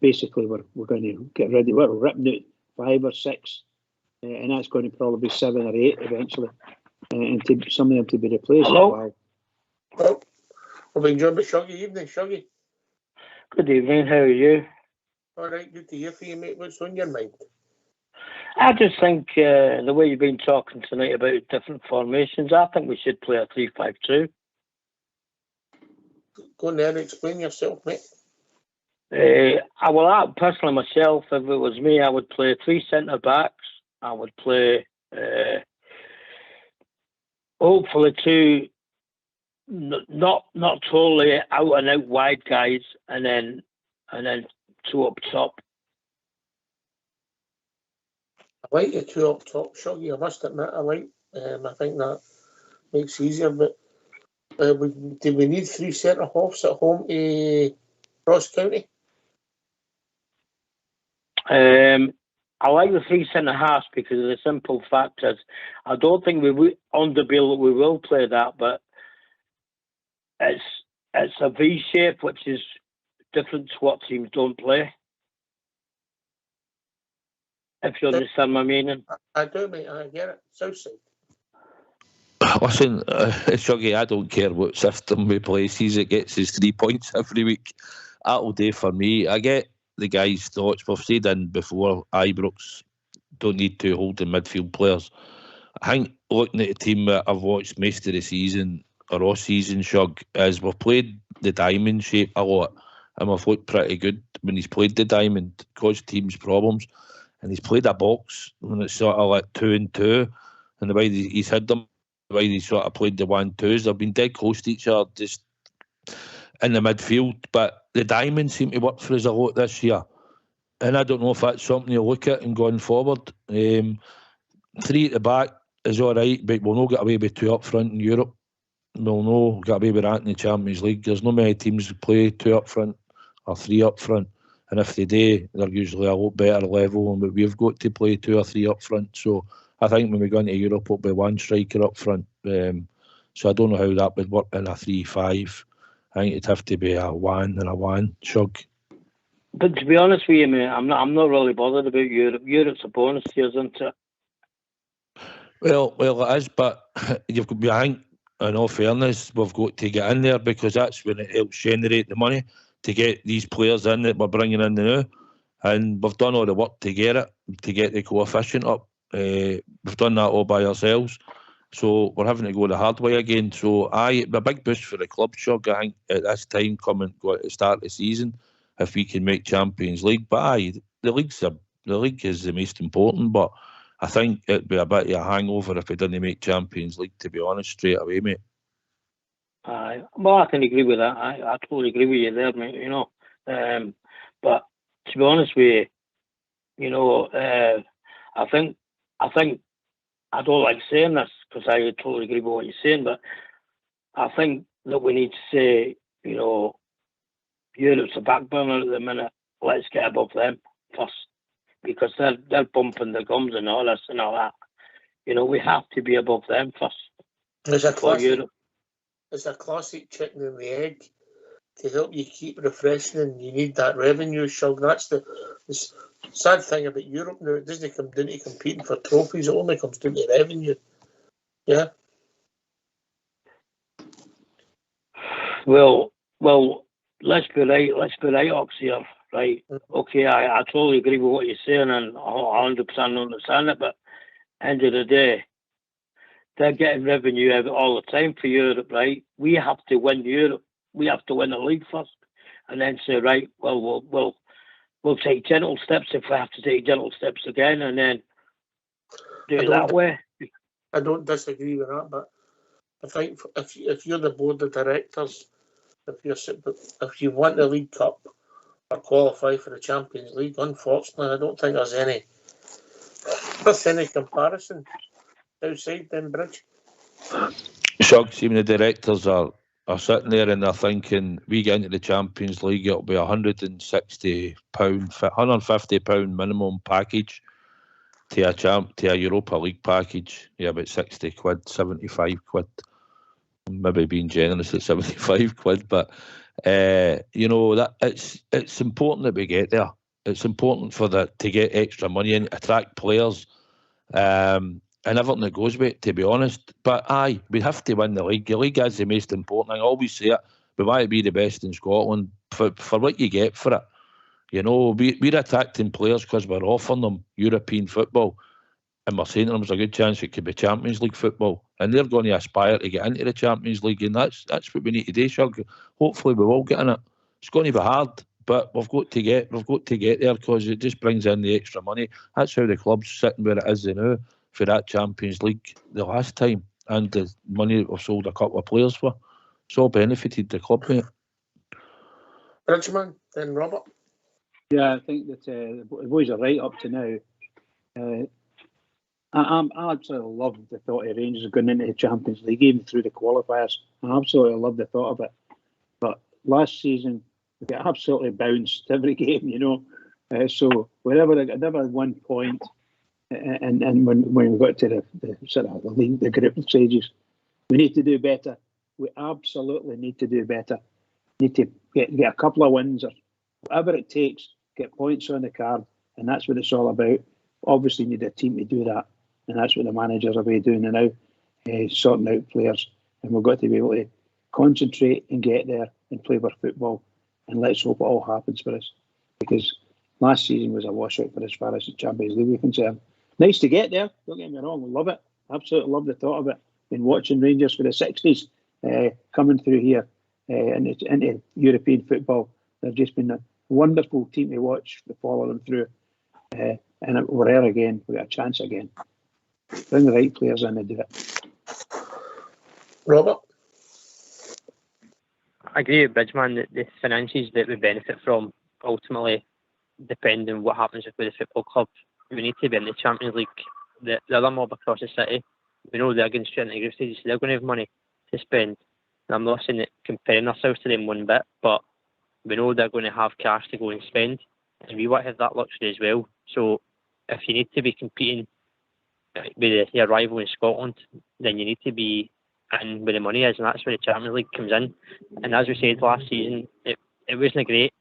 basically, we're going to get ready. We're ripping out 5 or 6, and that's going to probably be 7 or 8 eventually, and to some of them to be replaced. Hello. Well, we've enjoyed the Shuggy evening, Shuggy. Good evening. How are you? All right, good to hear from you, mate. What's on your mind? I just think the way you've been talking tonight about different formations, I think we should play a 3-5-2. Go on there and explain yourself, mate. Well, personally myself, if it was me, I would play 3 centre backs. I would play hopefully 2 not totally out and out wide guys, and then 2 up top. I like the 2 up top, Shuggy. I must admit, I think that makes it easier. But do we need 3 centre halves at home to Ross County? I like the 3 centre halves because of the simple fact is I don't think we will, on the bill we will play that, but it's a V shape which is different to what teams don't play. If you understand my meaning. I do, mate. I get it. Southside. Listen, Shuggy, I don't care what system we play. Sees it gets his 3 points every week. That'll do for me. I get the guys' thoughts. We've said in before, Ibrox don't need 2 holding midfield players. I think looking at the team that I've watched most of the season, or all season, Shug, is we've played the diamond shape a lot, and we've looked pretty good when he's played the diamond, caused teams problems. And he's played a box when it's sort of like 2 and 2, and the way he's hit them, the way he sort of played the 1-2s, they've been dead close to each other just in the midfield. But the diamonds seem to work for us a lot this year, and I don't know if that's something you look at and going forward. 3 at the back is all right, but we'll not get away with 2 up front in Europe. We'll not get away with that in the Champions League. There's not many teams who play 2 up front or 3 up front. And if they do, they're usually a lot better level, and we've got to play 2 or 3 up front. So I think when we go into Europe, it'll be 1 striker up front. So I don't know how that would work in a 3-5. I think it'd have to be a 1 and a 1, Shug. But to be honest with you, mate, I'm not really bothered about Europe. Europe's a bonus here, isn't it? Well, it is, but you've got. I think, in all fairness, we've got to get in there because that's when it helps generate the money to get these players in that we're bringing in now. And we've done all the work to get it, to get the coefficient up. We've done that all by ourselves. So we're having to go the hard way again. So a big boost for the club, Shug, I think, at this time coming at the start of the season, if we can make Champions League. But the league is the most important, but I think it'd be a bit of a hangover if we didn't make Champions League, to be honest, straight away, mate. Well, I can agree with that. I totally agree with you there, mate, you know. But to be honest with you, you know, I think I don't like saying this because I totally agree with what you're saying, but I think that we need to say, you know, Europe's a back burner at the minute. Let's get above them first because they're bumping the gums and all this and all that. You know, we have to be above them first. There's a classic chicken and the egg. To help you keep refreshing, and you need that revenue, Shug. That's the sad thing about Europe now. It doesn't come down to competing for trophies. It only comes down to revenue. Yeah. Well, let's be right, Ox here, right? Okay, I totally agree with what you're saying, and I 100% understand it. But end of the day, they're getting revenue all the time for Europe, right? We have to win Europe. We have to win the league first, and then say, right, well, we'll take gentle steps if we have to take gentle steps again, and then do it that way. I don't disagree with that, but I think if you're the board of directors, if you want the League Cup or qualify for the Champions League, unfortunately, I don't think there's any comparison outside them bridge. Shug, see when the directors are sitting there and they're thinking, we get into the Champions League, it'll be £160, £150 minimum package to a Europa League package. Yeah, about 60 quid, 75 quid. Maybe being generous at 75 quid, but you know, that it's important that we get there. It's important to get extra money and attract players. And everything that goes with it, to be honest. But we have to win the league. The league is the most important thing. I always say it. We want to be the best in Scotland for what you get for it. You know, we're attracting players because we're offering them European football. And we're saying to them there's a good chance it could be Champions League football. And they're going to aspire to get into the Champions League. And that's what we need to do, Shug. Hopefully we will get in it. It's going to be hard, but we've got to get there because it just brings in the extra money. That's how the club's sitting where it is now for that Champions League the last time, and the money that we've sold a couple of players for. It's all benefited the club, mate. Bridgman, then Robert. Yeah, I think that the boys are right up to now. I absolutely love the thought of Rangers going into the Champions League, even through the qualifiers. I absolutely love the thought of it. But last season, we got absolutely bounced every game, you know. So wherever they never had 1 point, and when we got to the sort of the group stages, we need to do better. We absolutely need to do better. Need to get a couple of wins or whatever it takes, get points on the card, and that's what it's all about. Obviously, need a team to do that, and that's what the managers are doing now, sorting out players. And we've got to be able to concentrate and get there and play our football. And let's hope it all happens for us, because last season was a washout for as far as the Champions League is concerned. Nice to get there, don't get me wrong, love it. Absolutely love the thought of it. Been watching Rangers for the 60s coming through here into European football. They've just been a wonderful team to watch, to follow them through. And we're there again, we got a chance again. Bring the right players in and do it. Robert? I agree with Bridgeman that the finances that we benefit from ultimately depend on what happens with the football club. We need to be in the Champions League. The other mob across the city, we know they're going straight into the group stages, so they're going to have money to spend. And I'm not saying that comparing ourselves to them one bit, but we know they're going to have cash to go and spend, and we want to have that luxury as well. So if you need to be competing with your rival in Scotland, then you need to be in where the money is, and that's where the Champions League comes in. And as we said last season, it wasn't great.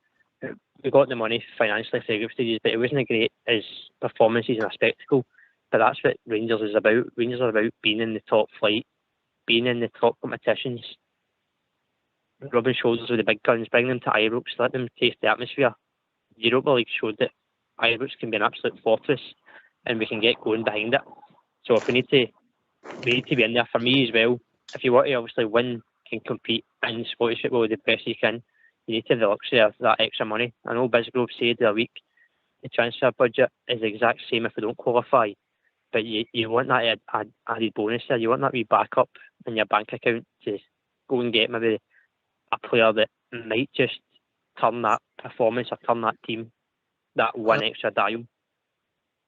We got the money financially for the group stages, but it wasn't great as performances and a spectacle. But that's what Rangers is about. Rangers are about being in the top flight, being in the top competitions, rubbing shoulders with the big guns, bring them to Ibrox, let them taste the atmosphere. The Europa League showed that Ibrox can be an absolute fortress, and we can get going behind it. So if we need to be in there. For me as well, if you want to obviously win and compete in Scottish football with the best you can, you need to have the luxury of that extra money. I know Bisgrove said the other week the transfer budget is the exact same if we don't qualify, but you want that added bonus there. You want that wee backup in your bank account to go and get maybe a player that might just turn that performance or turn that team that one extra dial.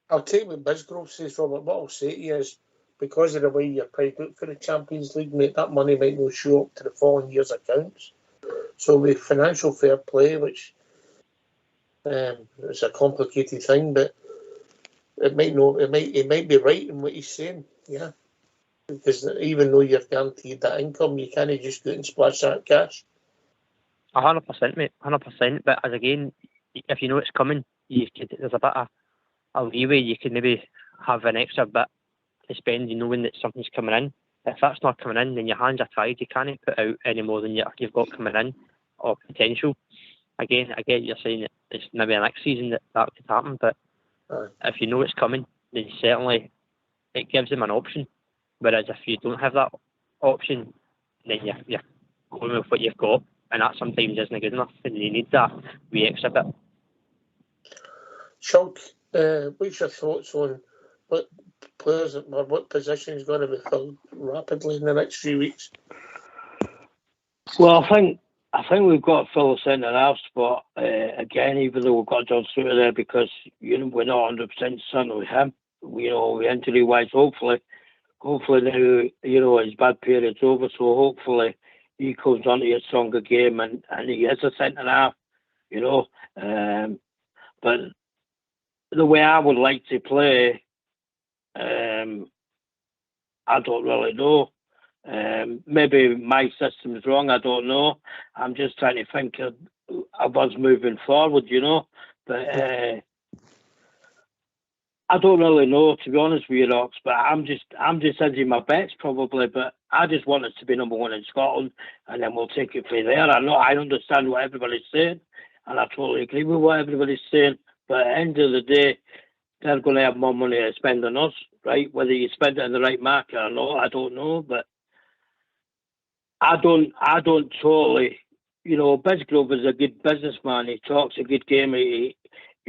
I'll take what Bisgrove says, Robert. What I'll say to you is, because of the way you're paid out for the Champions League, mate, that money might not show up to the following year's accounts. So with financial fair play, which it's a complicated thing, but it might be right in what he's saying, yeah. Because even though you're guaranteed that income, you can't just go out and splash that cash. 100%, mate, 100%. But as again, if you know it's coming, there's a bit of a leeway. You can maybe have an extra bit to spend, knowing that something's coming in. If that's not coming in, then your hands are tied. You can't put out any more than you've got coming in or potential. Again, I get you're saying that it's maybe next season that could happen, but if you know it's coming, then certainly it gives them an option. Whereas if you don't have that option, then you're going with what you've got, and that sometimes isn't good enough, and you need that wee extra bit. Shug, what's your thoughts on what players or what position is going to be filled rapidly in the next few weeks? Well, I think we've got to fill the centre half spot again, even though we've got John Suter there, because we're not 100% certain with him. We injury wise, hopefully now his bad period's over, so hopefully he comes onto a stronger game and he is a centre half, but the way I would like to play, I don't really know. Maybe my system's wrong, I don't know. I'm just trying to think of us moving forward, but I don't really know, to be honest with you, Rox, but I'm just hedging my bets probably, but I just want us to be number one in Scotland, and then we'll take it from there. I understand what everybody's saying, and I totally agree with what everybody's saying, but at the end of the day, they're going to have more money to spend than us, right? Whether you spend it in the right market or not, I don't know, but I don't totally, Bisgrove is a good businessman. He talks a good game.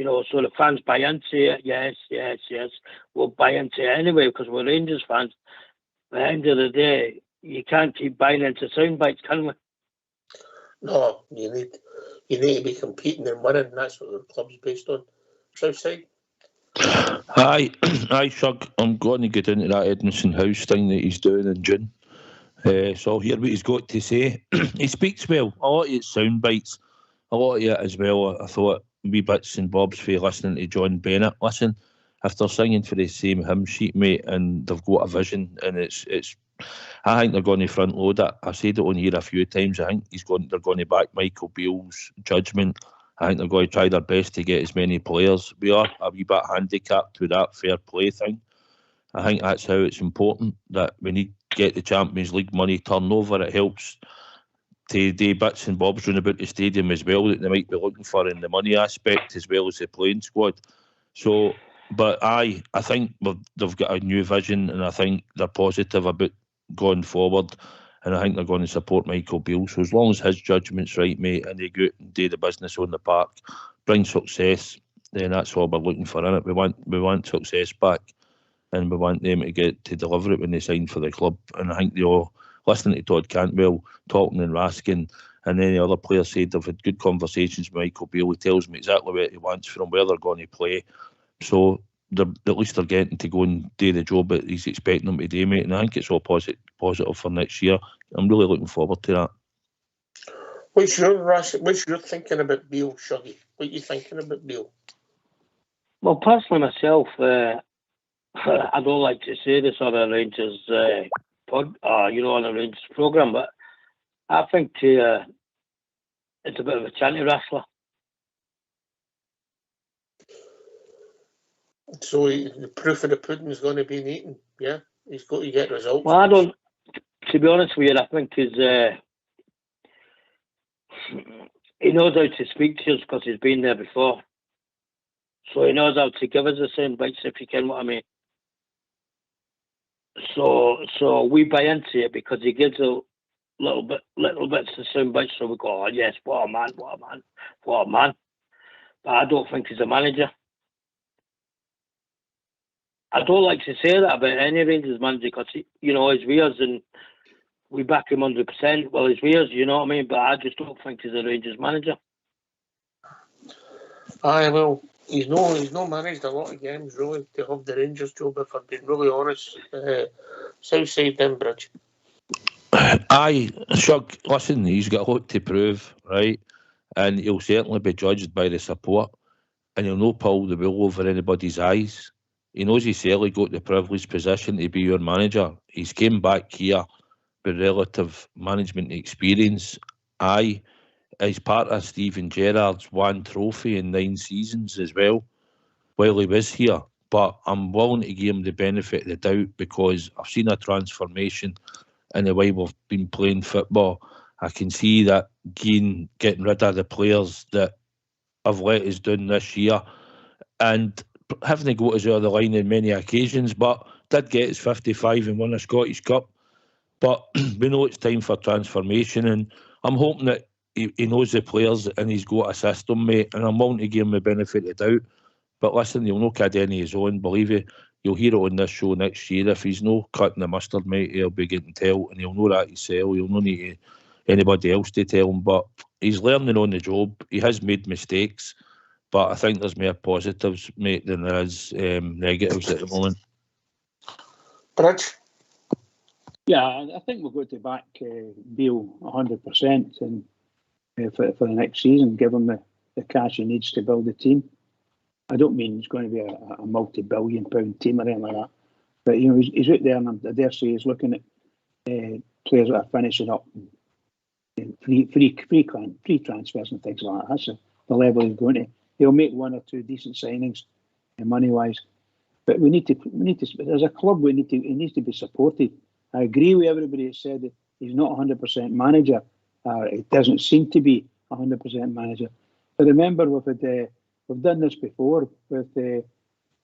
So the fans buy into it. Yes. We'll buy into it anyway because we're Rangers fans. At the end of the day, you can't keep buying into sound bites, can we? No, you need to be competing and winning. And that's what the club's based on. Southside. Aye, Shug. I'm going to get into that Edmondson House thing that he's doing in June. So I'll hear what he's got to say. He speaks well. A lot of it's sound bites. A lot of it as well. I thought wee bits and bobs for listening to John Bennett. Listen, if they're singing for the same hymn sheet, mate, and they've got a vision, and it's, I think they're going to front load it. I've said it on here a few times. I think they're going to back Michael Beale's judgment. I think they're going to try their best to get as many players. We are a wee bit handicapped with that fair play thing. I think that's how it's important that we need to get the Champions League money turnover. It helps to do bits and bobs round about the stadium as well that they might be looking for in the money aspect as well as the playing squad. So, but I think they've got a new vision, and I think they're positive about going forward, and I think they're going to support Michael Beale. So as long as his judgment's right, mate, and they go out and do the business on the park, bring success, then that's all we're looking for, innit? We want success back, and we want them to get to deliver it when they sign for the club. And I think they all, listening to Todd Cantwell talking and Raskin, and then the other players said they've had good conversations with Michael Beale. He tells me exactly what he wants from where they're going to play. So at least they're getting to go and do the job that he's expecting them to do, mate. And I think it's all positive for next year. I'm really looking forward to that. What's your thinking about Beale, Shuggy? What are you thinking about Beale? Well, personally myself, I don't like to say this on a Rangers on a Rangers programme, but I think it's a bit of a chanty wrestler. So the proof of the pudding is going to be eaten, yeah? He's got to get results. Well, to be honest with you, I think he knows how to speak to us because he's been there before. So he knows how to give us the same bites, if you can, what I mean. So we buy into it because he gives a little bits the same bites, so we go, oh yes, what a man. But I don't think he's a manager. I don't like to say that about any Rangers manager because, he's Wears and we back him 100%. Well, he's Wears, you know what I mean? But I just don't think he's a Rangers manager. Aye, well, he's no managed a lot of games, really, to have the Rangers job, if I'm being really honest. Southside Denbridge. Aye, Shug, listen, he's got a lot to prove, right? And he'll certainly be judged by the support, and he'll not pull the wool over anybody's eyes. He knows he's certainly got the privileged position to be your manager. He's came back here with relative management experience. Aye, he's part of Steven Gerrard's one trophy in 9 seasons as well, while he was here. But I'm willing to give him the benefit of the doubt because I've seen a transformation in the way we've been playing football. I can see that getting rid of the players that have let us down this year and having to go to the other line on many occasions, but did get his 55 and won a Scottish Cup. But we know it's time for transformation, and I'm hoping that he knows the players and he's got a system, mate, and I'm willing to give him the benefit of the doubt. But listen, he'll not kid any of his own, believe you. You'll hear it on this show next year. If he's no cutting the mustard, mate, he'll be getting tell, and he'll know that himself. He'll not need anybody else to tell him, but he's learning on the job. He has made mistakes, but I think there's more positives, mate, than there is negatives at the moment. Bridge? Yeah, I think we've got to back Beale 100% and for the next season, give him the cash he needs to build the team. I don't mean it's going to be a multi-billion pound team or anything like that, but he's out there, and I dare say he's looking at players that are finishing up free transfers and things like that. That's the level he's going to. He'll make 1 or 2 decent signings, money wise, but we need to. As a club, he needs to be supported. I agree with everybody that said that he's not 100% manager. It doesn't seem to be 100% manager. But remember, we've done this before with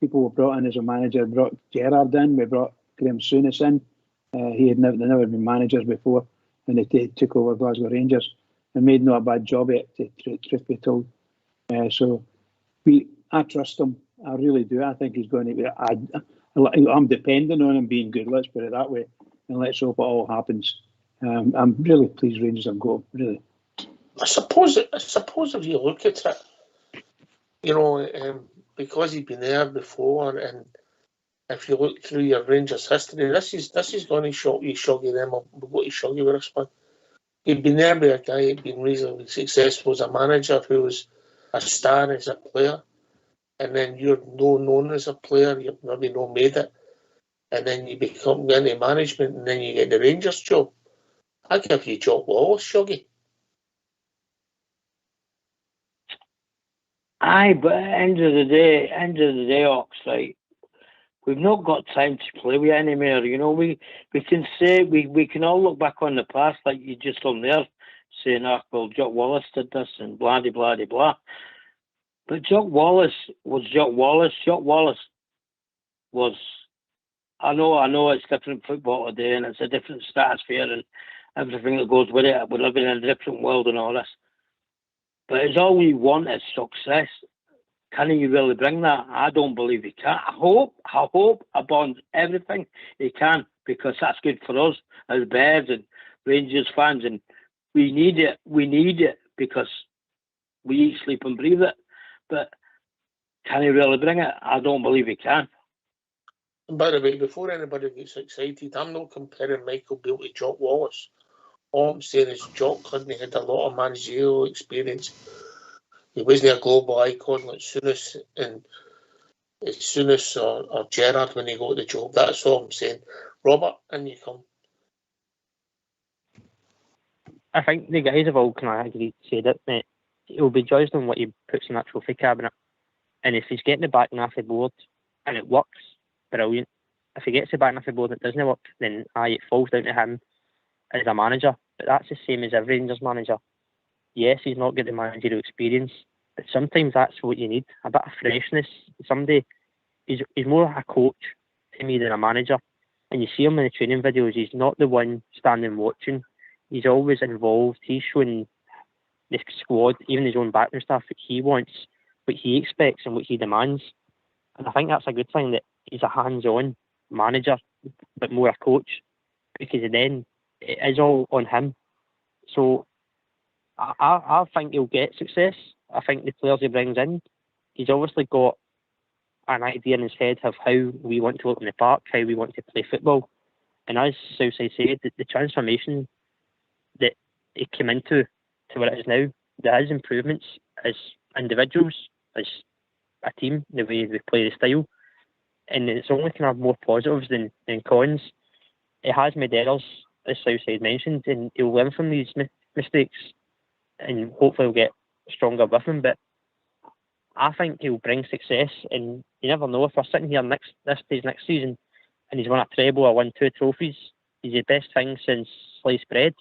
people we brought in as a manager. Brought Gerrard in, we brought Graham Souness in. They never been managers before, and they took over Glasgow Rangers and made not a bad job of it, truth be told. So I trust him. I really do. I think he's going to be. I'm depending on him being good. Let's put it that way, and let's hope it all happens. I'm really pleased Rangers have got, really. I suppose if you look at it, because he's been there before, and if you look through your Rangers history, this is going to shock you, Shuggy. Them, what you Shuggy with us, man. He'd been there with a guy who'd been reasonably successful as a manager who was a star as a player, and then you're no known as a player, you've maybe not made it, and then you become into management, and then you get the Rangers job. I give you Jock Wallace, Shuggy. Aye, but at the end of the day, Ox, like, we've not got time to play with anymore. You know, we can say we can all look back on the past, like you just on there saying, well, Jock Wallace did this and blah de blah de blah. But Jock Wallace was Jock Wallace. Jock Wallace was. I know it's different football today, and it's a different stratosphere and everything that goes with it. We're living in a different world and all this. But it's all we want is success. Can he really bring that? I don't believe he can. I hope upon everything he can, because that's good for us as Bears and Rangers fans, and we need it. We need it because we eat, sleep and breathe it. But can he really bring it? I don't believe he can. And by the way, before anybody gets excited, I'm not comparing Michael Beale to Jock Wallace. All I'm saying is Jock Cludney had a lot of managerial experience. He wasn't a global icon like Souness or Gerrard when he got the job. That's all I'm saying. Robert, in you come. I think the guys have all kind of agreed to say that, mate. He'll be judged on what he puts in that trophy cabinet. And if he's getting the back and off the board and it works, brilliant. If he gets the back and off the board and it doesn't work, then it falls down to him as a manager. But that's the same as every Rangers manager. Yes, he's not got the managerial experience, but sometimes that's what you need, a bit of freshness. Somebody, he's more a coach to me than a manager. And you see him in the training videos, he's not the one standing watching. He's always involved. He's showing the squad, even his own background staff, what he wants, what he expects and what he demands. And I think that's a good thing, that he's a hands-on manager, but more a coach, because then it is all on him. So I think he'll get success. I think the players he brings in, he's obviously got an idea in his head of how we want to look in the park, how we want to play football. And as Southside said, the transformation that he came into to what it is now, there is improvements as individuals, as a team, the way we play the style. And it's only kind of more positives than cons. It has made errors, as Southside mentioned, and he'll learn from these mistakes and hopefully he'll get stronger with them. But I think he'll bring success, and you never know. If we're sitting here this stage next season and he's won a treble or won 2 trophies, he's the best thing since sliced bread.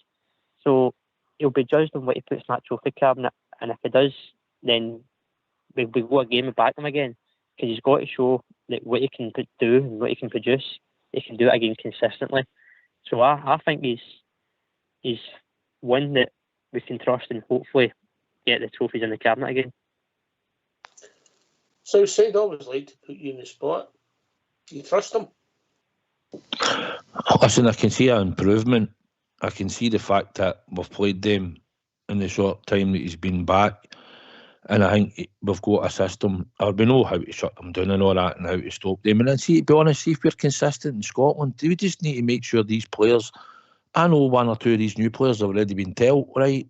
So he'll be judged on what he puts in that trophy cabinet, and if he does, then we go a game and back him again, because he's got to show that what he can do and what he can produce, he can do it again consistently. So I think he's one that we can trust and hopefully get the trophies in the cabinet again. So, I'd always like to put you in the spot. Do you trust him? Listen, I can see an improvement. I can see the fact that we've played them in the short time that he's been back. And I think we've got a system, or we know how to shut them down and all that, and how to stop them. And then, see, to be honest, see if we're consistent in Scotland, we just need to make sure these players, I know 1 or 2 of these new players have already been told, right,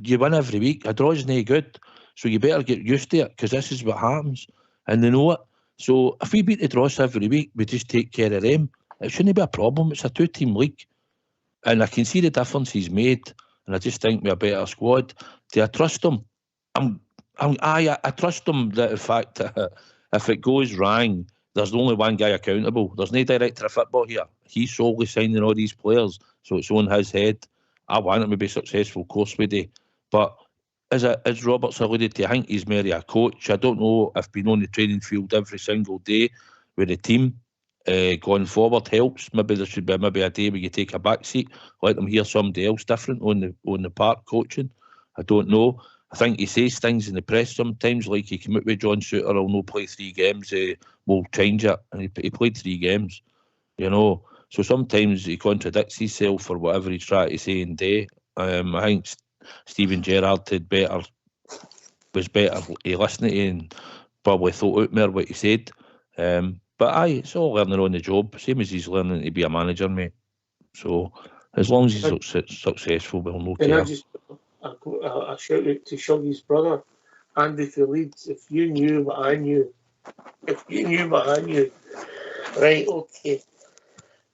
you win every week, a draw is no good, so you better get used to it, because this is what happens, and they know it. So if we beat the draws every week, we just take care of them. It shouldn't be a problem. It's a 2-team league. And I can see the difference he's made, and I just think we're a better squad. Do I trust him? I trust him, that the fact that if it goes wrong, there's only one guy accountable. There's no director of football here. He's solely signing all these players, so it's on his head. I want him to be successful, of course we do. But as Robert's alluded to, I think he's merely a coach. I don't know if being on the training field every single day with the team going forward helps. Maybe there should be a day where you take a back seat, let them hear somebody else different on the park coaching. I don't know. I think he says things in the press sometimes, like he came out with John Souttar, I'll no play 3 games, we'll change it. And he played 3 games, you know. So sometimes he contradicts himself for whatever he's trying to say and do. I think Steven Gerrard was better listening to and probably thought out more what he said. But it's all learning on the job, same as he's learning to be a manager, mate. So as long as he's successful, we'll no care. A shout out to Shuggy's brother. Andy for Leeds, if you knew what I knew, right, okay.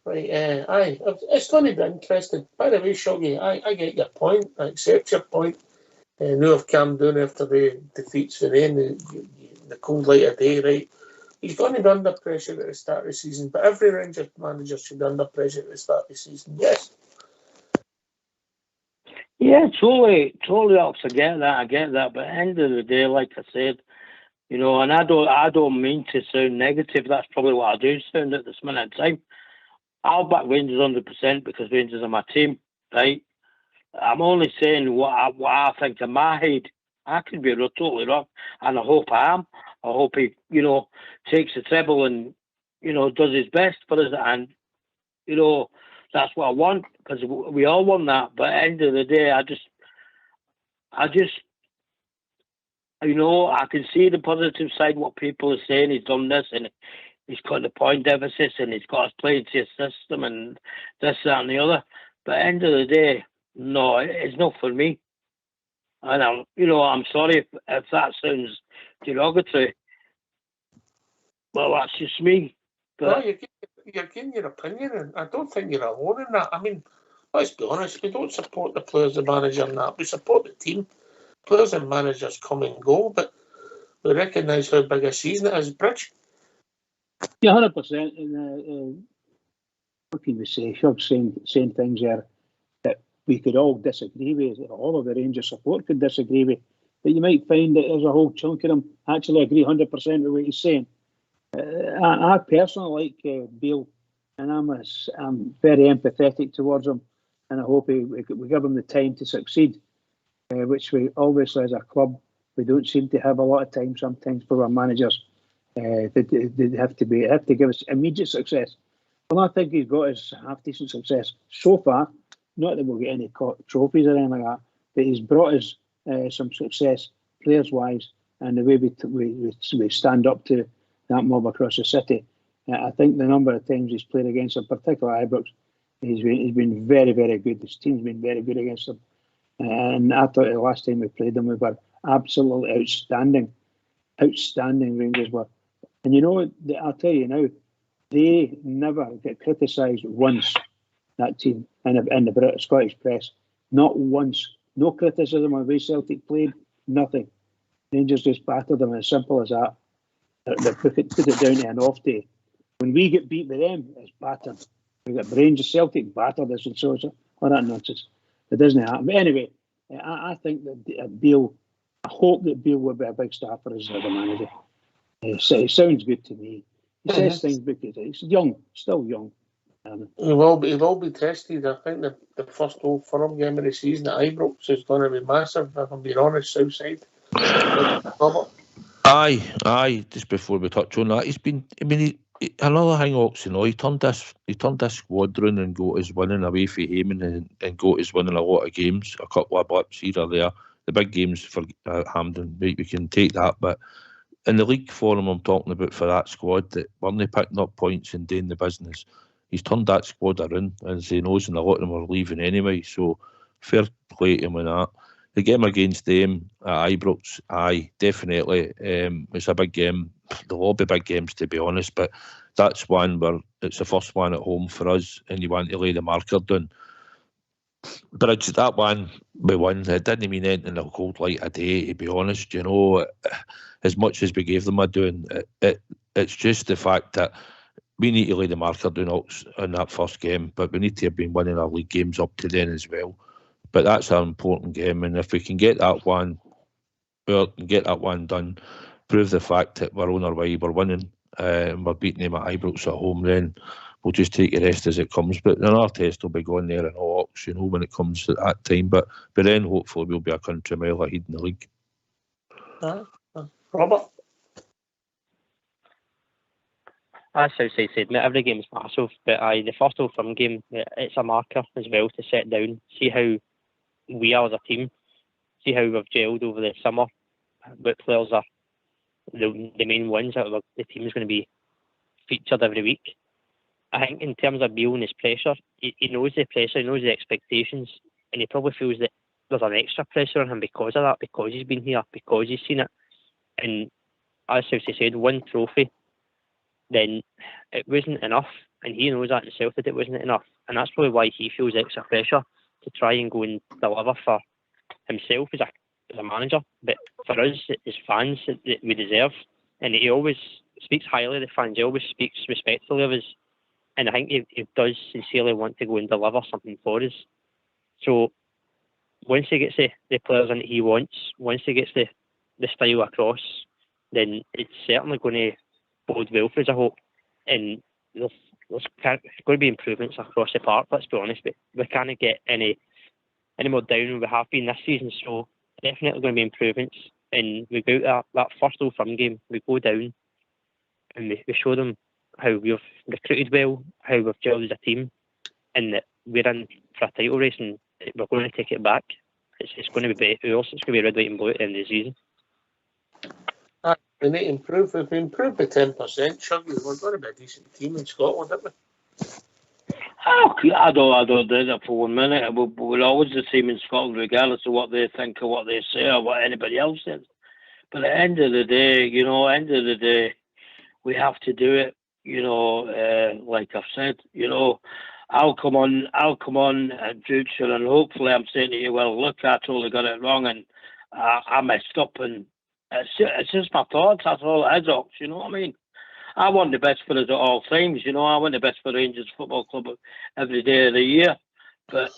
Right, aye, it's going to be interesting. By the way, Shoggy, I get your point. I accept your point. Now I've calmed down after the defeats for the cold light of day, right? He's going to be under pressure at the start of the season, but every Rangers manager should be under pressure at the start of the season, yes? Yeah, totally up. I get that. But at the end of the day, like I said, you know, and I don't mean to sound negative. That's probably what I do sound at this minute in time. I'll back Rangers 100% because Rangers are my team, right? I'm only saying what I think in my head. I could be totally wrong, and I hope I am. I hope he, you know, takes the treble and, you know, does his best for us. And, you know, that's what I want because we all want that. But at the end of the day, I just, you know, I can see the positive side, what people are saying. He's done this and he's got the point deficit and he's got to play into his system and this, that, and the other. But at the end of the day, no, it's not for me. And I'm sorry if that sounds derogatory. Well, that's just me. But No, you're giving your opinion, and I don't think you're alone in that. I mean, let's be honest, we don't support the players, the manager, and that. We support the team. Players and managers come and go, but we recognise how big a season it is, Bridge. Yeah, 100%. And what can we say? Shug saying things there that we could all disagree with, all of the Rangers support could disagree with. But you might find that there's a whole chunk of them actually agree 100% with what he's saying. I personally like Beale, and I'm very empathetic towards him, and I hope we give him the time to succeed, which we obviously as a club we don't seem to have a lot of time sometimes for our managers. They have to give us immediate success. Well, I think he's got his half decent success so far. Not that we'll get any trophies or anything like that, but he's brought us some success players wise, and the way we stand up to that mob across the city. I think the number of times he's played against them, particularly Ibrox, he's been very, very good. His team's been very good against them. And I thought the last time we played them, we were absolutely outstanding. Outstanding Rangers were. And you know, I'll tell you now, they never get criticised once, that team, in the Scottish press. Not once. No criticism of the way Celtic played, nothing. Rangers just battered them, as simple as that. They put it down to an off day. When we get beat by them, it's battered. We got Rangers, Celtic battered us, and so all that nonsense. It doesn't happen. But anyway, I think that Beale, I hope that Beale will be a big star for us as a manager. It sounds good to me. He says things because he's young, still young. He will be tested. I think the first Old Firm game of the season at Ibrox is going to be massive, if I'm being honest, Southside. Aye. Just before we touch on that, another thing, Oxy, he turned this squad round and got us winning away from Heyman and got us winning a lot of games, a couple of blips here or there. The big games for Hampden, we can take that, but in the league form I'm talking about for that squad that weren't picking up points and doing the business, he's turned that squad around, and he knows, and a lot of them are leaving anyway, so fair play to him on that. The game against them at Ibrox, aye, definitely. It's a big game. They'll all be big games, to be honest, but that's one where it's the first one at home for us, and you want to lay the marker down. But it's that one we won. It didn't mean anything in the cold light of day, to be honest. You know, as much as we gave them a doing, it's just the fact that we need to lay the marker down in that first game, but we need to have been winning our league games up to then as well. But that's an important game, and if we can get that one, done, prove the fact that we're on our way, we're winning, and we're beating them at Ibrox at home, then we'll just take the rest as it comes. But another test will be going there in Ox, you know, when it comes to that time. But then hopefully we'll be a country mile ahead in the league. Robert? As Southside said, mate, every game's massive, but the first Old Firm game, it's a marker as well to set down, see how we are as a team, see how we've gelled over the summer, what players are the main ones that the team is going to be featured every week. I think in terms of Beale and his pressure, he knows the pressure, he knows the expectations, and he probably feels that there's an extra pressure on him because of that, because he's been here, because he's seen it. And as he said, one trophy, then it wasn't enough, and he knows that himself, that it wasn't enough, and that's probably why he feels extra pressure to try and go and deliver for himself as a manager, but for us as fans that we deserve. And he always speaks highly of the fans, he always speaks respectfully of us, and I think he does sincerely want to go and deliver something for us. So once he gets the players in that he wants, once he gets the style across, then it's certainly going to bode well for us, I hope. And there's going to be improvements across the park, let's be honest, but we can't get any more down than we have been this season, so definitely going to be improvements. And we go out that first Old Firm game, we go down and we show them how we've recruited well, how we've gelled as a team, and that we're in for a title race and we're going to take it back. It's going to be ours, it's going to be red, white and blue at the end of the season. We need to improve. If we improve by 10%, surely we're going to be a decent team in Scotland, aren't we? I don't do that for 1 minute. We're always the same in Scotland, regardless of what they think or what they say or what anybody else says. But at the end of the day, we have to do it. Like I've said, I'll come on at future, and hopefully I'm saying to you, well, look, I totally got it wrong, and I messed up, and it's just my thoughts. That's all it is, Ox. You know what I mean? I want the best for us at all times. I want the best for Rangers Football Club every day of the year. But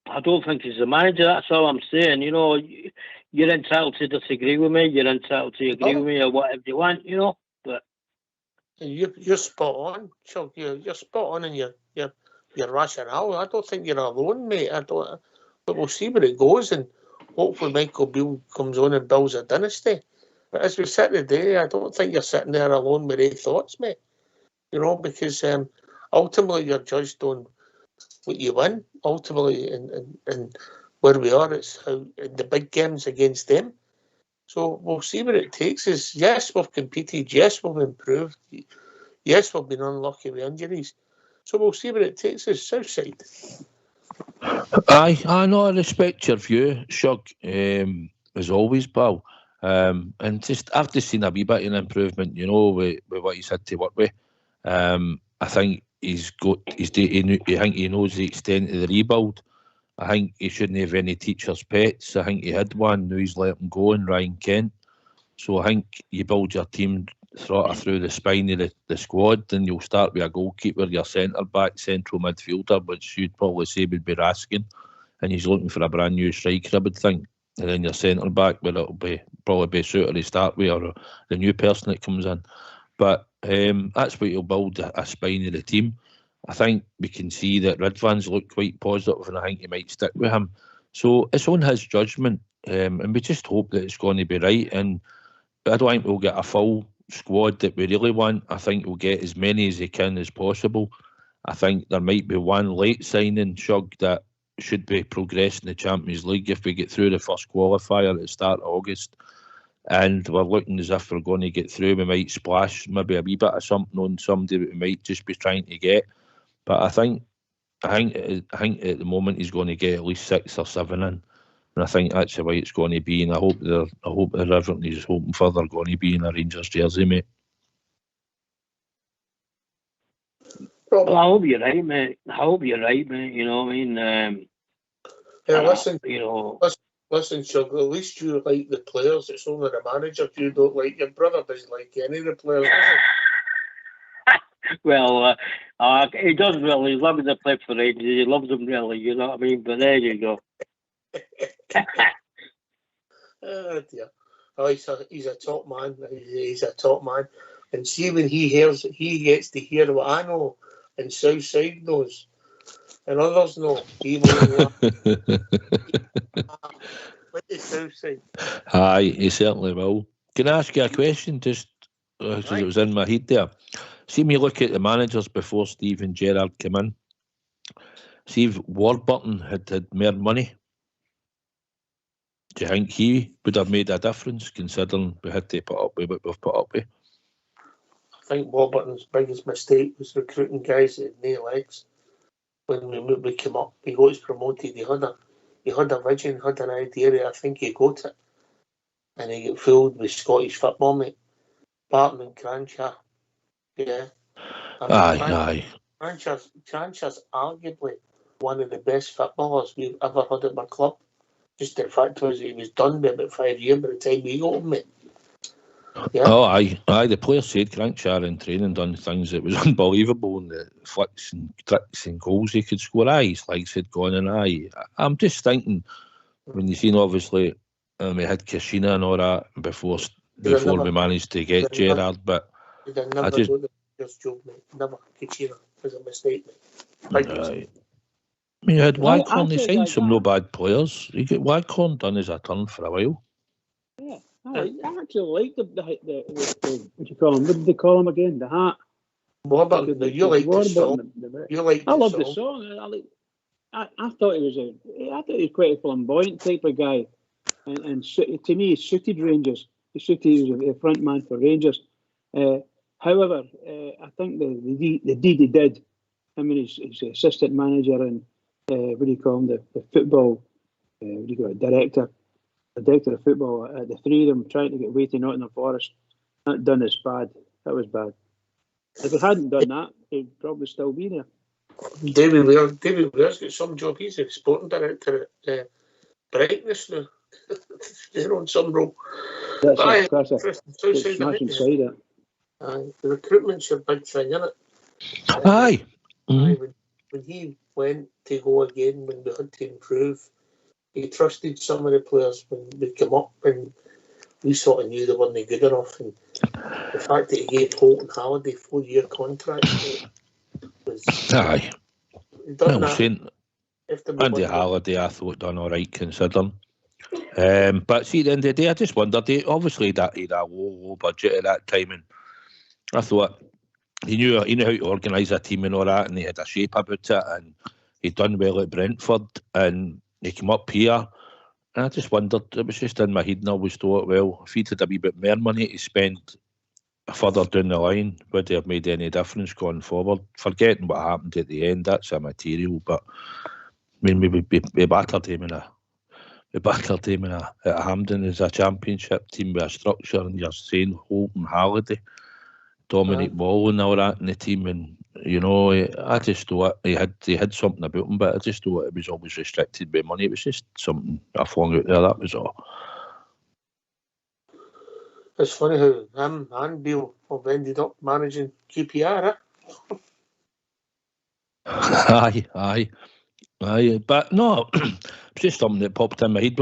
I don't think he's the manager. That's all I'm saying. You're entitled to disagree with me. You're entitled to agree with me or whatever you want. But you're spot on, Chuck. You're spot on in your rationale. I don't think you're alone, mate. But we'll see where it goes, and hopefully Michael Beale comes on and builds a dynasty. But as we sit today, I don't think you're sitting there alone with eight thoughts, mate. Because ultimately you're judged on what you win. Ultimately, and where we are, it's how in the big games against them. So we'll see where it takes us. Yes, we've competed. Yes, we've improved. Yes, we've been unlucky with injuries. So we'll see where it takes us. Southside. I know. I respect your view, Shug, as always, pal. And just after seeing a wee bit of an improvement, with what he's had to work with, I think I think he knows the extent of the rebuild. I think he shouldn't have any teacher's pets. I think he had one. Now he's let him go, and Ryan Kent. So I think you build your team through the spine of the squad, then you'll start with a goalkeeper, your centre-back, central midfielder, which you'd probably say would be Raskin, and he's looking for a brand new striker, I would think. And then your centre-back, where it'll probably be Suter to start with, or the new person that comes in. But that's what you'll build a spine of the team. I think we can see that Ridvan's looked quite positive, and I think he might stick with him. So it's on his judgment, and we just hope that it's going to be right. And I don't think we'll get a full squad that we really want. I think we'll get as many as they can as possible. I think there might be one late signing, Shug, that should be progressing the Champions League if we get through the first qualifier at the start of August. And we're looking as if we're going to get through. We might splash maybe a wee bit of something on somebody that we might just be trying to get. But I think at the moment he's going to get at least 6 or 7 in. And I think that's the way it's going to be. And I hope that everyone is hoping for they're going to be in a Rangers jersey, mate. Well, I hope you're right, mate. You know what I mean? Listen, Shug, at least you like the players. It's only the manager you don't like. Your brother doesn't like any of the players, does he? Well, he does really. He loves to play for Rangers. He loves them really, you know what I mean? But there you go. Oh dear. Oh, he's a top man. He's a top man. And see, when he gets to hear what I know, and Southside knows, and others know, he will. With the Southside. Aye, he certainly will. Can I ask you a question, just because it was in my head there? See me look at the managers before Steve and Gerrard came in. See if Warburton had more money. Do you think he would have made a difference, considering we had to put up with what we've put up with? I think Warburton's biggest mistake was recruiting guys that had no legs. When we came up, he got us promoted. He had he had a vision, had an idea. I think he got it, and he got fooled with Scottish football, mate. Barton and Crancher, yeah. Aye. Crancher's arguably one of the best footballers we've ever had at my club. Just the fact was he was done by about 5 years by the time we got him, mate. Yeah. Oh, aye. The players said Crankshire in training done things that was unbelievable, and the flicks and tricks and goals he could score. Aye, his legs had gone, and aye. I'm just thinking, when you seen obviously we had Kashina and all that before we managed to get Gerrard, but I just joke, mate. Never Kashina. It was a mistake, mate. Right. I mean, you had Waghorn, they signed some no bad players. You get Waghorn done as a turn for a while. Yeah, I actually like the what do you call him? What did they call him again? The hat. Warburton. You like the song. I love the song. I thought he was quite a flamboyant type of guy, and to me, he suited Rangers. He was a front man for Rangers. However, I think the deed he did. I mean, he's assistant manager and what do you call him? The football. What do you call it? Director of football. The three of them trying to get way to Nottingham Forest. That done is bad. That was bad. If he hadn't done that, he'd probably still be there. David Ware's got some job. He's a sporting director at Brightness now. They're on some role. That's a smashing side of it. The recruitment's a big thing, isn't it? Aye. When he went to go again, when we had to improve, he trusted some of the players when we come up, and we sort of knew they weren't good enough. And the fact that he gave Holt and Halliday 4-year contracts was... Aye. Well, Andy Halliday, I thought, done all right considering. But see, at the end of the day, I just wondered, obviously he had a low budget at that time, and I thought he knew how to organise a team and all that, and he had a shape about it, and he'd done well at Brentford, and he came up here, and I just wondered, it was just in my head, and I always thought, well, if he'd had a wee bit more money to spend further down the line, would it have made any difference going forward? Forgetting what happened at the end, that's immaterial, but I mean, we battered him at Hampden as a championship team with a structure, and you're saying Holt and Halliday, Dominic Wall and all that in the team, and you know, I just thought he had something about him, but I just thought it was always restricted by money. It was just something I flung out there, that was all. It's funny how him and Beale have ended up managing QPR, eh? Aye. But no, it's just something that popped in my head.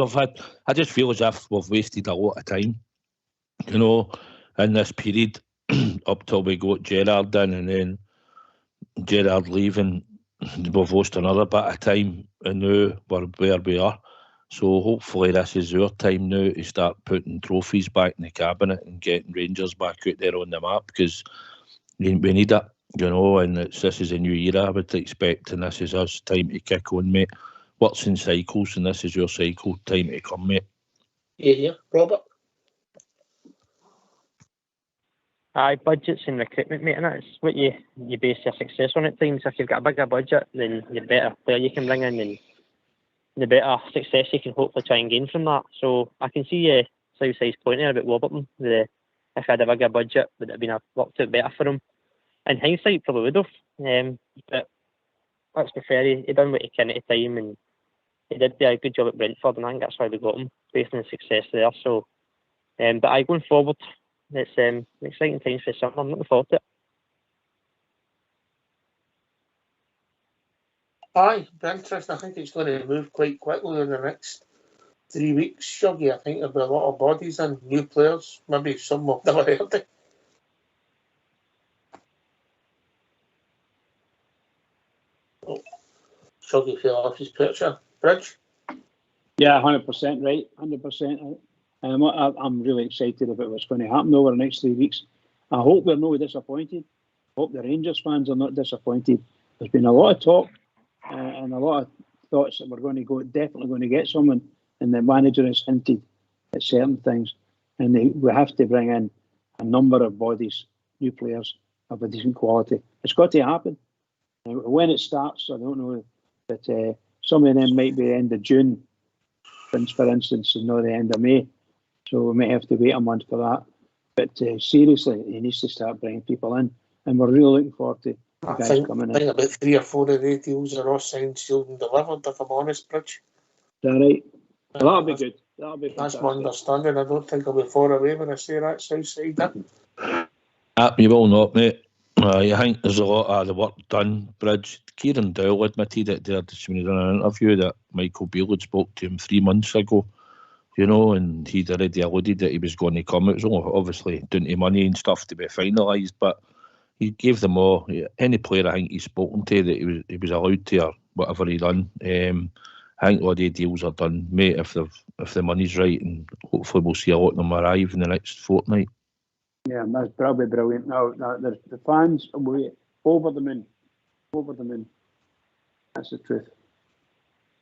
I just feel as if we've wasted a lot of time, you know, in this period up till we got Gerrard in, and then Gerrard leaving, we've lost another bit of time, and now we're where we are. So hopefully this is our time now to start putting trophies back in the cabinet and getting Rangers back out there on the map, because we need it, you know, and this is a new era, I would expect, and this is us time to kick on, mate. Works in cycles, and this is your cycle, time to come, mate. Yeah, Robert? Aye, budgets and recruitment, mate, and that's what you base your success on at times. If you've got a bigger budget, then the better player you can bring in, and the better success you can hopefully try and gain from that. So I can see Southside's point there about Warburton. If he had a bigger budget, would it have been worked out better for him? In hindsight, probably would have. But let's be fair, he done what he can at the time, and he did do a good job at Brentford, and I think that's why we got him, based on success there. So, but going forward, it's exciting times for something. I'm looking forward to it. Aye, be interesting. I think it's going to move quite quickly in the next 3 weeks, Shuggy. I think there'll be a lot of bodies and new players. Maybe some we've never heard of. Oh, Shuggy fell off his picture. Bridge? Yeah, 100% right. 100%. I'm really excited about what's going to happen over the next 3 weeks. I hope we're not disappointed. I hope the Rangers fans are not disappointed. There's been a lot of talk and a lot of thoughts that we're definitely going to get someone, and the manager has hinted at certain things, and we have to bring in a number of bodies, new players of a decent quality. It's got to happen. When it starts, I don't know, but some of them might be end of June, for instance, is not the end of May. So we might have to wait a month for that. But seriously, he needs to start bringing people in. And we're really looking forward to I guys think coming in. about 3 or 4 of the deals are all signed, sealed and delivered, if I'm honest, Bridge. Is that right? Well, that'll be good. That'll be That's fantastic. my understanding. I don't think I'll be far away when I say that, Southside. You will not, mate. I think there's a lot of the work done, Bridge. Kieran Dowell admitted it there just when he done an interview that Michael Beale had spoke to him 3 months ago, you know, and he'd already alluded that he was going to come. It was only obviously down to money and stuff to be finalised, but he gave them all, any player I think he's spoken to that he was allowed to or whatever he done. I think all the deals are done, mate, if the money's right, and hopefully we'll see a lot of them arrive in the next fortnight. Yeah, that's probably brilliant. Now the fans will be over the moon. Over the moon. That's the truth.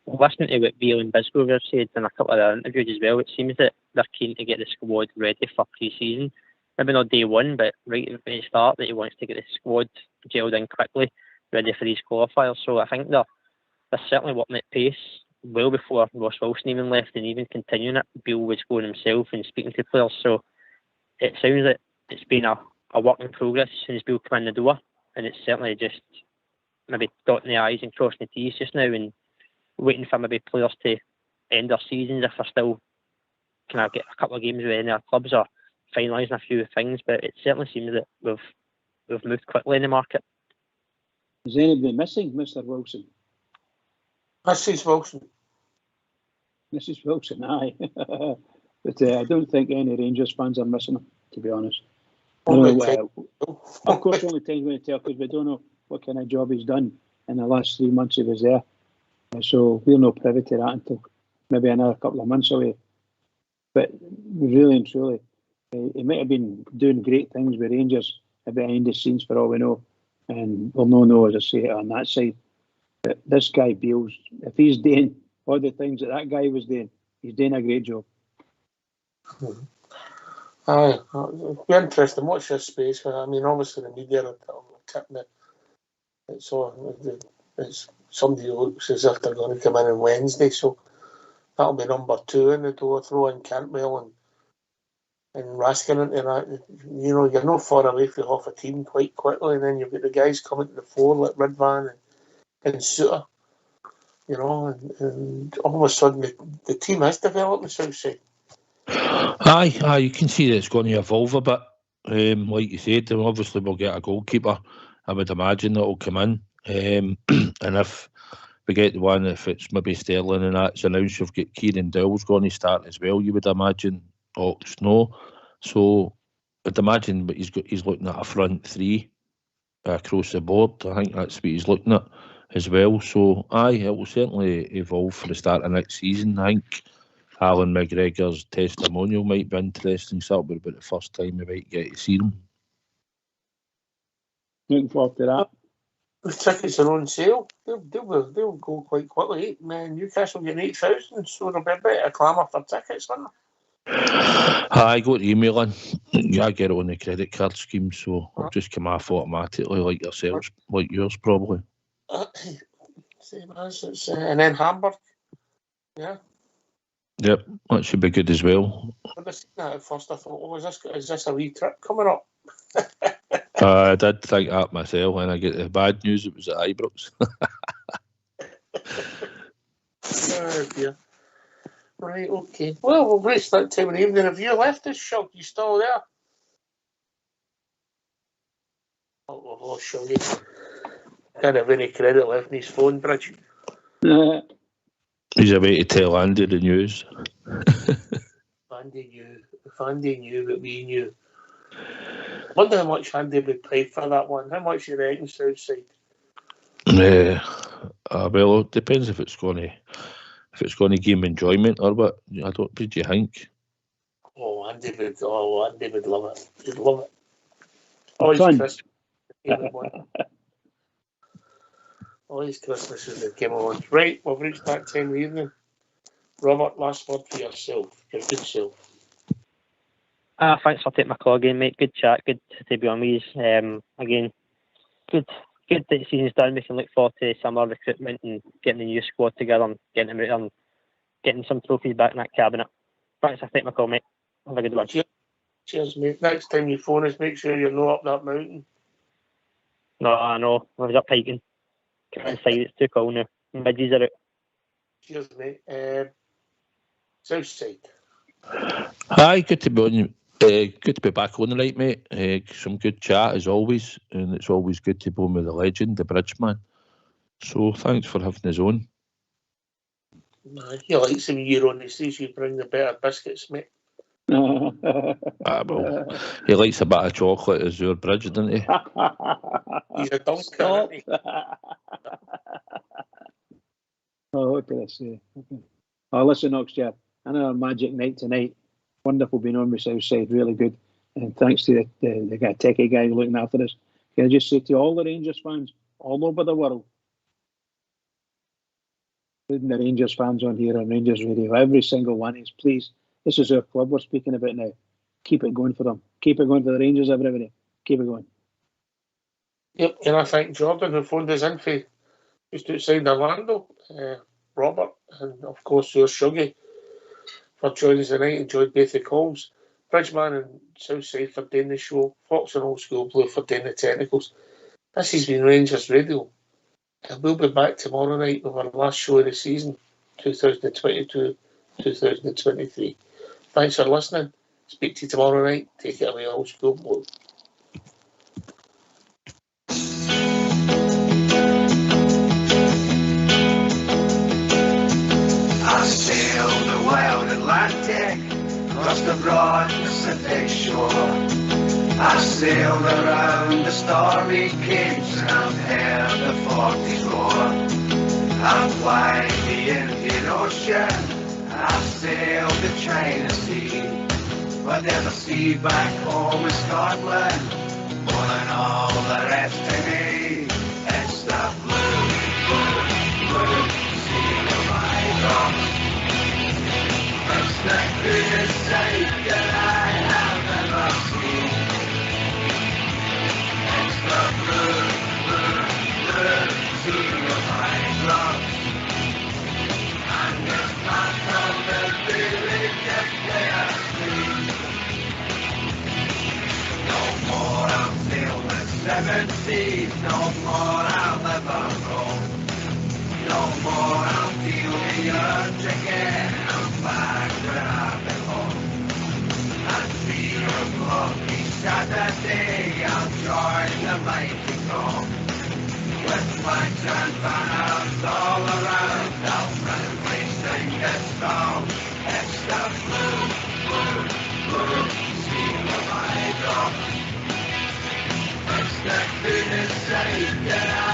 Listening to what Beale and Bisgrove have said in a couple of their interviews as well, it seems that they're keen to get the squad ready for pre-season. Maybe not day one, but right at the start, that he wants to get the squad gelled in quickly, ready for these qualifiers. So I think they're certainly working at pace well before Ross Wilson even left, and even continuing it. Beale was going himself and speaking to players. So it sounds like it's been a work in progress since Beale came in the door, and it's certainly just maybe dotting the I's and crossing the T's just now, and waiting for maybe players to end their seasons if they're still kind of get a couple of games with any other clubs or finalising a few things. But it certainly seems that we've moved quickly in the market. Is anybody missing, Mr. Wilson? Mrs. Wilson. Mrs. Wilson, aye. But I don't think any Rangers fans are missing him, to be honest. Of course, only time's going to tell, because we don't know what kind of job he's done in the last 3 months he was there. So we're not privy to that until maybe another couple of months away. But really and truly, he might have been doing great things with Rangers behind the scenes for all we know. And we'll not know, as I say, on that side. But this guy, Beale's, if he's doing all the things that guy was doing, he's doing a great job. Aye, it'll be interesting. Watch this space. I mean, obviously the media are tipping it. It's somebody looks as if they're going to come in on Wednesday, so that'll be number 2 in the door. Throw in Cantwell and Raskin into that. You know, you're not far away from half a team quite quickly, and then you've got the guys coming to the fore like Ridvan and Suter. You know, and all of a sudden the team has developed the south side. Aye, you can see that it's going to evolve a bit. Like you said, obviously we'll get a goalkeeper. I would imagine that'll come in. And if we get the one, if it's maybe Sterling and that's announced, you've got Kieran Dowell's going to start as well, you would imagine. Snow. So I'd imagine, but he's looking at a front 3 across the board. I think that's what he's looking at as well. So aye, it will certainly evolve for the start of next season. I think Alan McGregor's testimonial might be interesting, so that'll be about the first time we might get to see him. Looking forward to that. The tickets are on sale. They'll go quite quickly. Newcastle getting 8,000, so there'll be a bit of clamour for tickets, won't there? I got the email in. I get it on the credit card scheme, so I'll just come off automatically, like yourselves, like yours probably. Same as it's, and then Hamburg. Yeah. Yep, that should be good as well. When I seen that at first, I thought, is this a wee trip coming up? I did think that myself, and I get the bad news, it was at Ibrox. Oh dear. Right, okay. Well, we've reached that time of the evening. Have you left this show? You still there? Oh, we've lost Shoggy. Can't have any credit left in his phone, Bridge. He's away to tell Andy the news. If Andy knew, but we knew. I wonder how much Andy would pay for that one. How much you reckon, Southside? Well, it depends if it's going to give him enjoyment or what. What do you think? Andy would love it. He'd love it. Always Christmas. Always Christmas is the game on. Right, we've reached that time of the evening. Robert, last word for yourself. Your good self. Thanks for taking my call again, mate. Good chat. Good to be on with you. Again, good that the season's done. We can look forward to summer recruitment and getting the new squad together and getting them out and getting some trophies back in that cabinet. Thanks for taking my call, mate. Have a good one. Cheers, mate. Next time you phone us, make sure you're not up that mountain. No, I know. I was up hiking. Get inside, it's too cold now. Midges are out. Cheers, mate. Southside. Hi, good to be on. Good to be back on the night, mate. Some good chat as always, and it's always good to be on with the legend, the Bridgeman. So thanks for having us on. You like some year on the stage, you bring the better biscuits, mate. Well, he likes a bit of chocolate as your Bridge, doesn't he? He's a dunker, isn't he? Oh, what can I say? Okay. Oh, listen, Oxjab, another magic night tonight. Wonderful being on with Southside, really good. And thanks to the guy, techie guy looking after us. Can I just say to all the Rangers fans all over the world, including the Rangers fans on here on Rangers Radio, every single one is, please, this is our club we're speaking about now. Keep it going for them. Keep it going for the Rangers, everybody. Keep it going. Yep, and I thank Jordan who phoned us in for just outside Orlando, Robert, and of course your Shuggy for joining us tonight. Enjoyed both the calls. Bridgeman and Southside for doing the show. Fox and Old School Blue for doing the technicals. This has been Rangers Radio. And we'll be back tomorrow night with our last show of the season, 2022-2023. Thanks for listening. Speak to you tomorrow night. Take it away, Old School Blue. I sailed the wild Atlantic, across the broad Pacific shore. I sailed around the stormy capes and I've heard the 40s roar. I've flagged the Indian Ocean, I've sailed the China Sea. But there's a sea back home in Scotland, more than all the rest of me. It's the blue, blue, blue sea of my God. It's the greatest sight that I have ever seen. It's the blue, blue, blue sea of my God. And it's not from the feeling that they are seen. No more I'll sail the seven seas, no more I'll ever roam. No more I'll feel the urge again, I'm back where I belong. At 3 o'clock each Saturday, I'll join the mighty throng. With flags and banners all around, I'll proudly sing this song. It's the blue, blue, blue sea of my God. It's the goodest sight that I